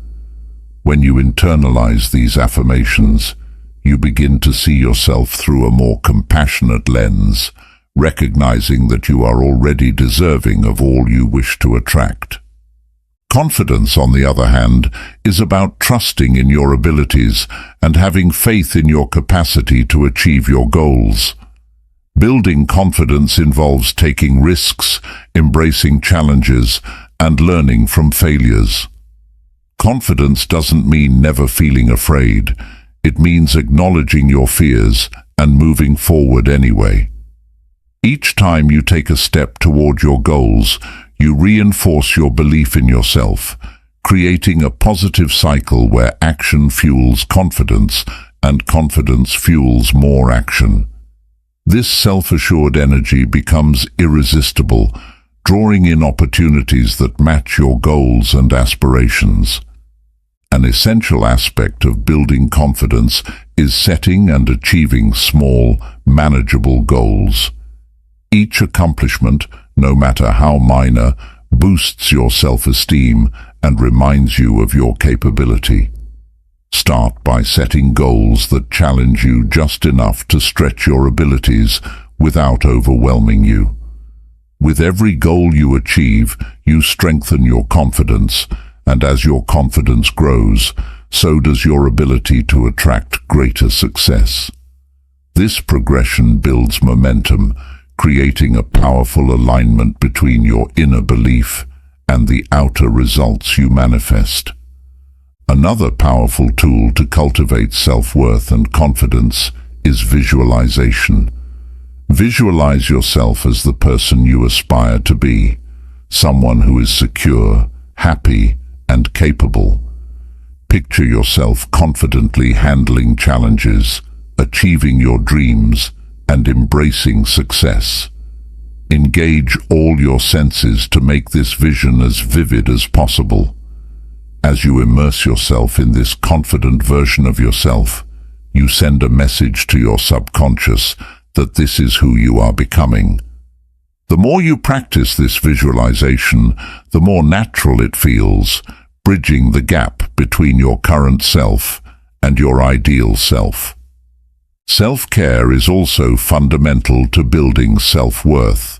When you internalize these affirmations, you begin to see yourself through a more compassionate lens, recognizing that you are already deserving of all you wish to attract. Confidence, on the other hand, is about trusting in your abilities and having faith in your capacity to achieve your goals. Building confidence involves taking risks, embracing challenges, and learning from failures. Confidence doesn't mean never feeling afraid. It means acknowledging your fears and moving forward anyway. Each time you take a step toward your goals, you reinforce your belief in yourself, creating a positive cycle where action fuels confidence and confidence fuels more action. This self-assured energy becomes irresistible, drawing in opportunities that match your goals and aspirations. An essential aspect of building confidence is setting and achieving small, manageable goals. Each accomplishment, no matter how minor, boosts your self-esteem and reminds you of your capability. Start by setting goals that challenge you just enough to stretch your abilities without overwhelming you. With every goal you achieve, you strengthen your confidence, and as your confidence grows, so does your ability to attract greater success. This progression builds momentum, creating a powerful alignment between your inner belief and the outer results you manifest. Another powerful tool to cultivate self-worth and confidence is visualization. Visualize yourself as the person you aspire to be, someone who is secure, happy, and capable. Picture yourself confidently handling challenges, achieving your dreams, and embracing success. Engage all your senses to make this vision as vivid as possible. As you immerse yourself in this confident version of yourself, you send a message to your subconscious that this is who you are becoming. The more you practice this visualization, the more natural it feels, bridging the gap between your current self and your ideal self. Self-care is also fundamental to building self-worth.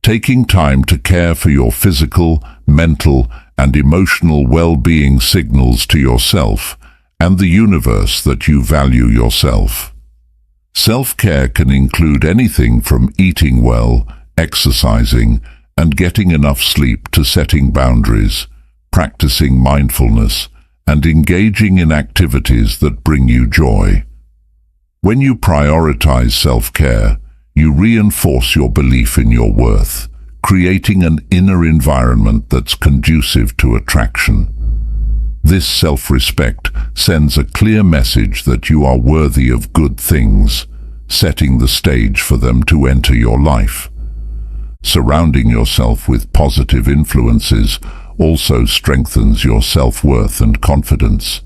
Taking time to care for your physical, mental, and emotional well-being signals to yourself and the universe that you value yourself. Self-care can include anything from eating well, exercising, and getting enough sleep to setting boundaries, practicing mindfulness, and engaging in activities that bring you joy. When you prioritize self-care, you reinforce your belief in your worth, creating an inner environment that's conducive to attraction. This self-respect sends a clear message that you are worthy of good things, setting the stage for them to enter your life. Surrounding yourself with positive influences also strengthens your self-worth and confidence.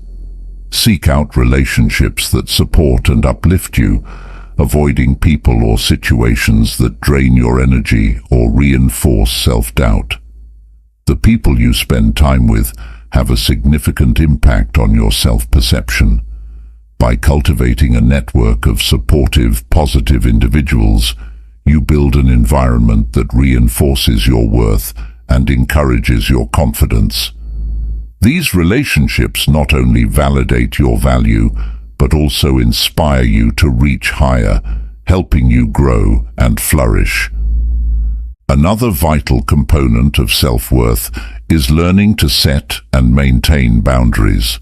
Seek out relationships that support and uplift you, avoiding people or situations that drain your energy or reinforce self-doubt. The people you spend time with have a significant impact on your self-perception. By cultivating a network of supportive, positive individuals, you build an environment that reinforces your worth and encourages your confidence. These relationships not only validate your value, but also inspire you to reach higher, helping you grow and flourish. Another vital component of self-worth is learning to set and maintain boundaries.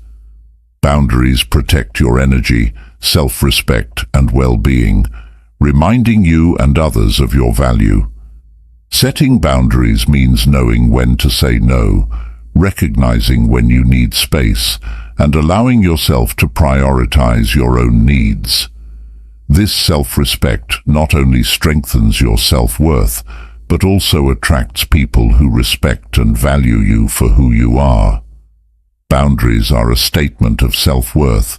Boundaries protect your energy, self-respect, and well-being, reminding you and others of your value. Setting boundaries means knowing when to say no, recognizing when you need space, and allowing yourself to prioritize your own needs. This self-respect not only strengthens your self-worth, but also attracts people who respect and value you for who you are. Boundaries are a statement of self-worth,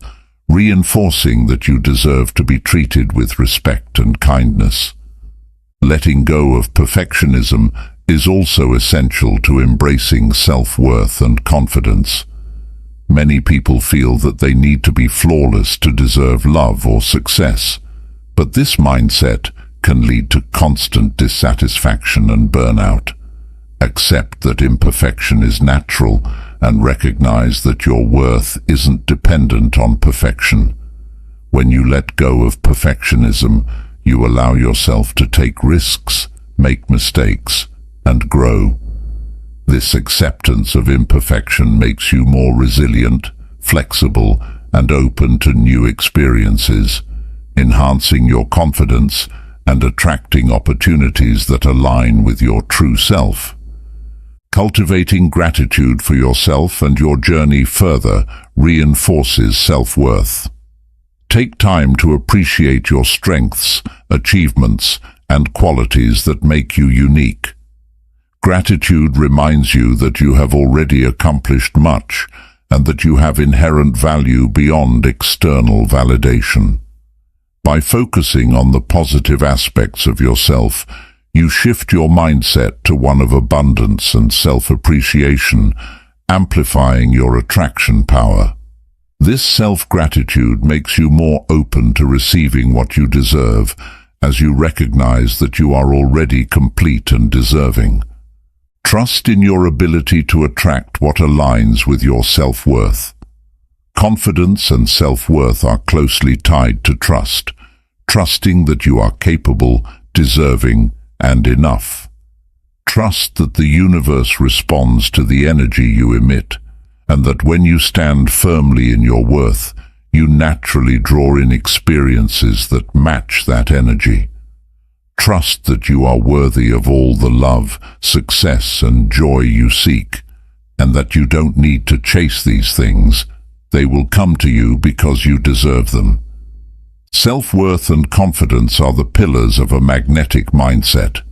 reinforcing that you deserve to be treated with respect and kindness. Letting go of perfectionism is also essential to embracing self-worth and confidence. Many people feel that they need to be flawless to deserve love or success, but this mindset can lead to constant dissatisfaction and burnout. Accept that imperfection is natural and recognize that your worth isn't dependent on perfection. When you let go of perfectionism, you allow yourself to take risks, make mistakes, and grow. This acceptance of imperfection makes you more resilient, flexible, and open to new experiences, enhancing your confidence and attracting opportunities that align with your true self. Cultivating gratitude for yourself and your journey further reinforces self-worth. Take time to appreciate your strengths, achievements, and qualities that make you unique. Gratitude reminds you that you have already accomplished much and that you have inherent value beyond external validation. By focusing on the positive aspects of yourself, you shift your mindset to one of abundance and self-appreciation, amplifying your attraction power. This self-gratitude makes you more open to receiving what you deserve, as you recognize that you are already complete and deserving. Trust in your ability to attract what aligns with your self-worth. Confidence and self-worth are closely tied to trust, trusting that you are capable, deserving, and enough. Trust that the universe responds to the energy you emit, and that when you stand firmly in your worth, you naturally draw in experiences that match that energy. Trust that you are worthy of all the love, success, and joy you seek, and that you don't need to chase these things. They will come to you because you deserve them. Self-worth and confidence are the pillars of a magnetic mindset.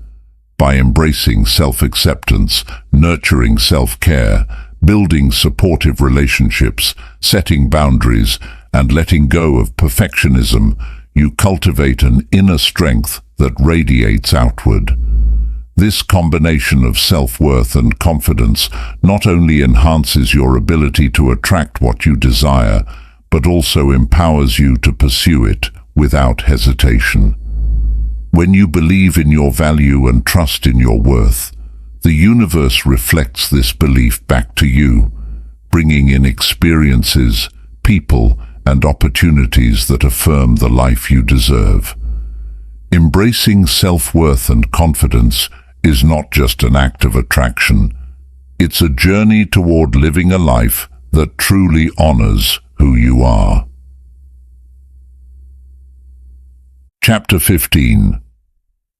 By embracing self-acceptance, nurturing self-care, building supportive relationships, setting boundaries, and letting go of perfectionism, you cultivate an inner strength that radiates outward. This combination of self-worth and confidence not only enhances your ability to attract what you desire, but also empowers you to pursue it without hesitation. When you believe in your value and trust in your worth, the universe reflects this belief back to you, bringing in experiences, people, and opportunities that affirm the life you deserve. Embracing self-worth and confidence is not just an act of attraction. It's a journey toward living a life that truly honors who you are. Chapter 15.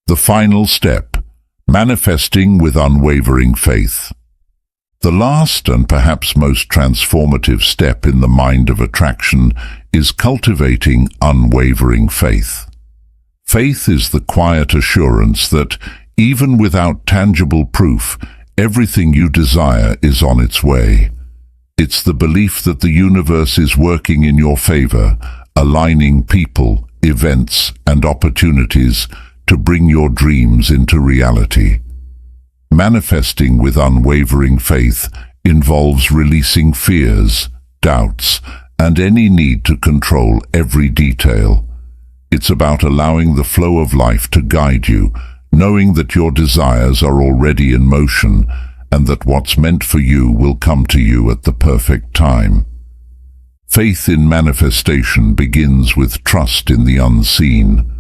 The final step: manifesting with unwavering faith. The last and perhaps most transformative step in the mind of attraction is cultivating unwavering faith. Faith is the quiet assurance that, even without tangible proof, everything you desire is on its way. It's the belief that the universe is working in your favor, aligning people, events, and opportunities to bring your dreams into reality. Manifesting with unwavering faith involves releasing fears, doubts, and any need to control every detail. It's about allowing the flow of life to guide you, knowing that your desires are already in motion and that what's meant for you will come to you at the perfect time. Faith in manifestation begins with trust in the unseen.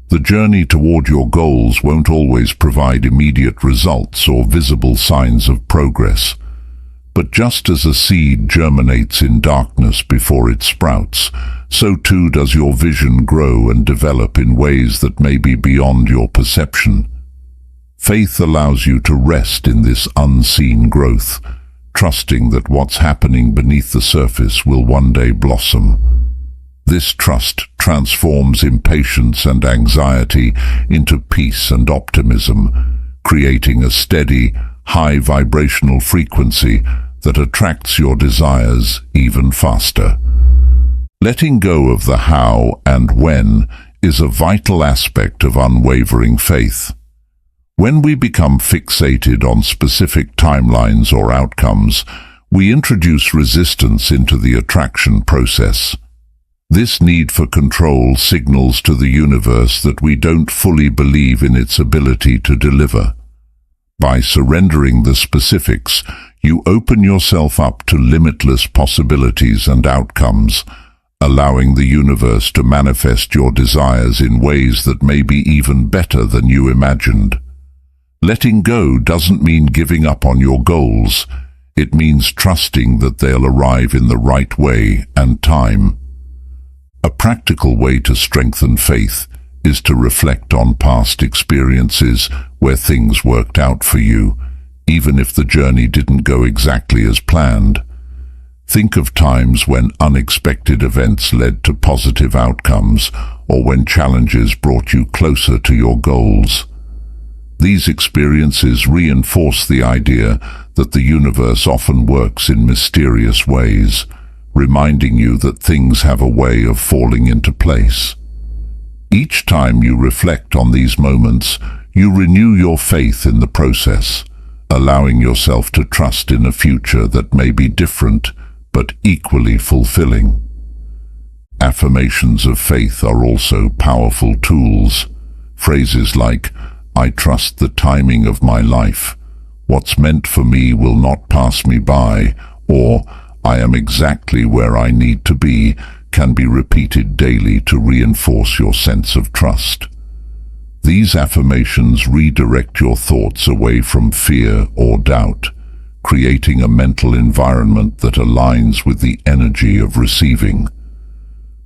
The journey toward your goals won't always provide immediate results or visible signs of progress. But just as a seed germinates in darkness before it sprouts, so too does your vision grow and develop in ways that may be beyond your perception. Faith allows you to rest in this unseen growth, trusting that what's happening beneath the surface will one day blossom. This trust transforms impatience and anxiety into peace and optimism, creating a steady, high vibrational frequency that attracts your desires even faster. Letting go of the how and when is a vital aspect of unwavering faith. When we become fixated on specific timelines or outcomes, we introduce resistance into the attraction process. This need for control signals to the universe that we don't fully believe in its ability to deliver. By surrendering the specifics, you open yourself up to limitless possibilities and outcomes, allowing the universe to manifest your desires in ways that may be even better than you imagined. Letting go doesn't mean giving up on your goals. It means trusting that they'll arrive in the right way and time. A practical way to strengthen faith is to reflect on past experiences where things worked out for you, even if the journey didn't go exactly as planned. Think of times when unexpected events led to positive outcomes, or when challenges brought you closer to your goals. These experiences reinforce the idea that the universe often works in mysterious ways, reminding you that things have a way of falling into place. Each time you reflect on these moments, you renew your faith in the process, allowing yourself to trust in a future that may be different but equally fulfilling. Affirmations of faith are also powerful tools. Phrases like, "I trust the timing of my life," "What's meant for me will not pass me by," or "I am exactly where I need to be," can be repeated daily to reinforce your sense of trust. These affirmations redirect your thoughts away from fear or doubt, creating a mental environment that aligns with the energy of receiving.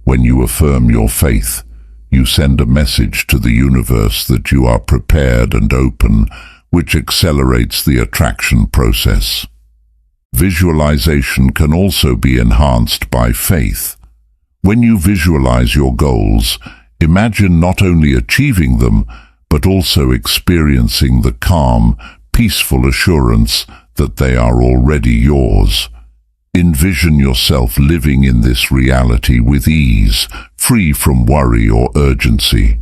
When you affirm your faith, you send a message to the universe that you are prepared and open, which accelerates the attraction process. Visualization can also be enhanced by faith. When you visualize your goals, imagine not only achieving them, but also experiencing the calm, peaceful assurance that they are already yours. Envision yourself living in this reality with ease, free from worry or urgency.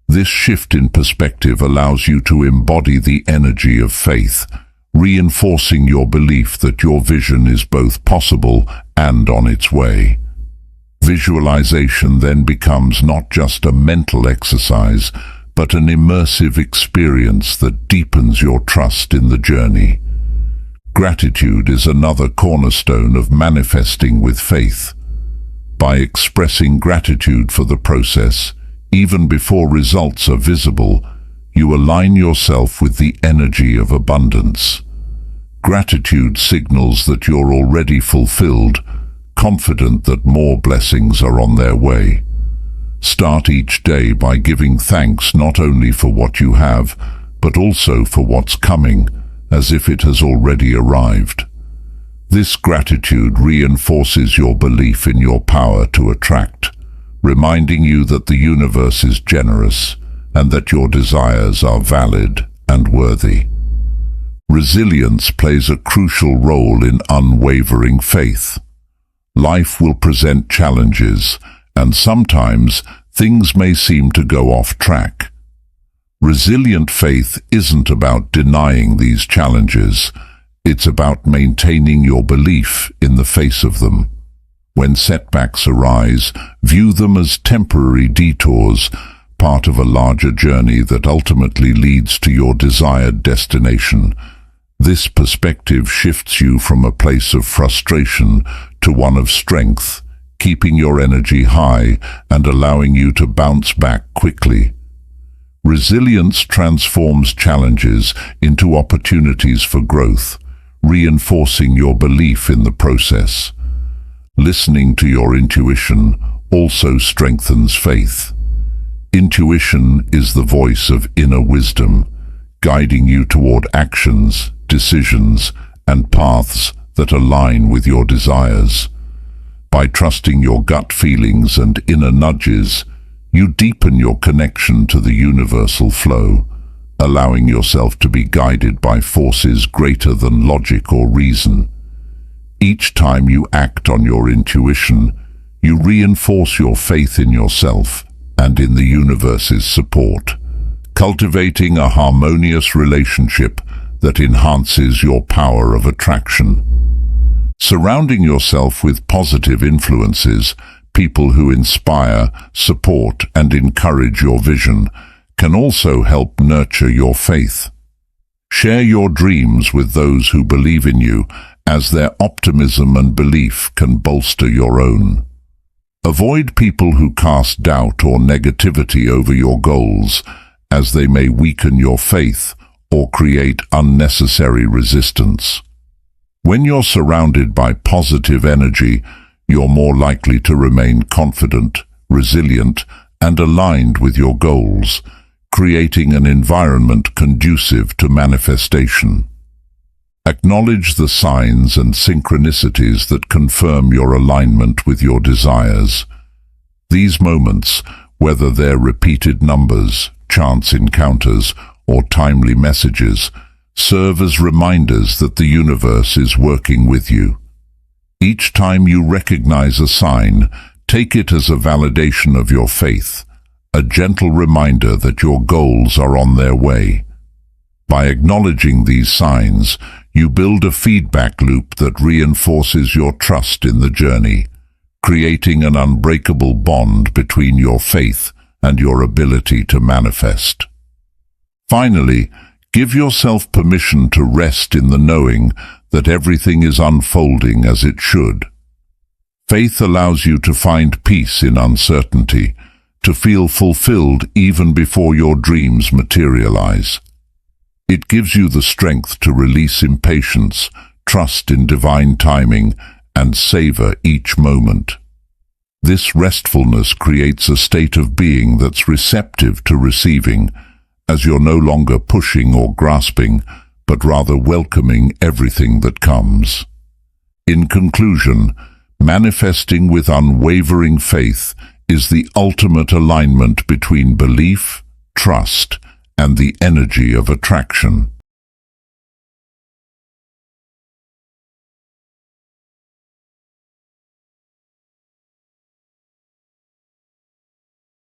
This shift in perspective allows you to embody the energy of faith, reinforcing your belief that your vision is both possible and on its way. Visualization then becomes not just a mental exercise, but an immersive experience that deepens your trust in the journey. Gratitude is another cornerstone of manifesting with faith. By expressing gratitude for the process, even before results are visible, you align yourself with the energy of abundance. Gratitude signals that you're already fulfilled, confident that more blessings are on their way. Start each day by giving thanks not only for what you have, but also for what's coming, as if it has already arrived. This gratitude reinforces your belief in your power to attract, reminding you that the universe is generous and that your desires are valid and worthy. Resilience plays a crucial role in unwavering faith. Life will present challenges, and sometimes things may seem to go off track. Resilient faith isn't about denying these challenges. It's about maintaining your belief in the face of them. When setbacks arise, view them as temporary detours, part of a larger journey that ultimately leads to your desired destination. This perspective shifts you from a place of frustration to one of strength, keeping your energy high and allowing you to bounce back quickly. Resilience transforms challenges into opportunities for growth, reinforcing your belief in the process. Listening to your intuition also strengthens faith. Intuition is the voice of inner wisdom, guiding you toward actions, decisions, and paths that align with your desires. By trusting your gut feelings and inner nudges, you deepen your connection to the universal flow, allowing yourself to be guided by forces greater than logic or reason. Each time you act on your intuition, you reinforce your faith in yourself and in the universe's support, cultivating a harmonious relationship that enhances your power of attraction. Surrounding yourself with positive influences, people who inspire, support, and encourage your vision, can also help nurture your faith. Share your dreams with those who believe in you, as their optimism and belief can bolster your own. Avoid people who cast doubt or negativity over your goals, as they may weaken your faith or create unnecessary resistance. When you're surrounded by positive energy, you're more likely to remain confident, resilient, and aligned with your goals, creating an environment conducive to manifestation. Acknowledge the signs and synchronicities that confirm your alignment with your desires. These moments, whether they're repeated numbers, chance encounters, or timely messages, serve as reminders that the universe is working with you. Each time you recognize a sign, take it as a validation of your faith, a gentle reminder that your goals are on their way. By acknowledging these signs, you build a feedback loop that reinforces your trust in the journey, creating an unbreakable bond between your faith and your ability to manifest. Finally, give yourself permission to rest in the knowing that everything is unfolding as it should. Faith allows you to find peace in uncertainty, to feel fulfilled even before your dreams materialize. It gives you the strength to release impatience, trust in divine timing, and savor each moment. This restfulness creates a state of being that's receptive to receiving, as you're no longer pushing or grasping, but rather welcoming everything that comes. In conclusion, manifesting with unwavering faith is the ultimate alignment between belief, trust, and the energy of attraction.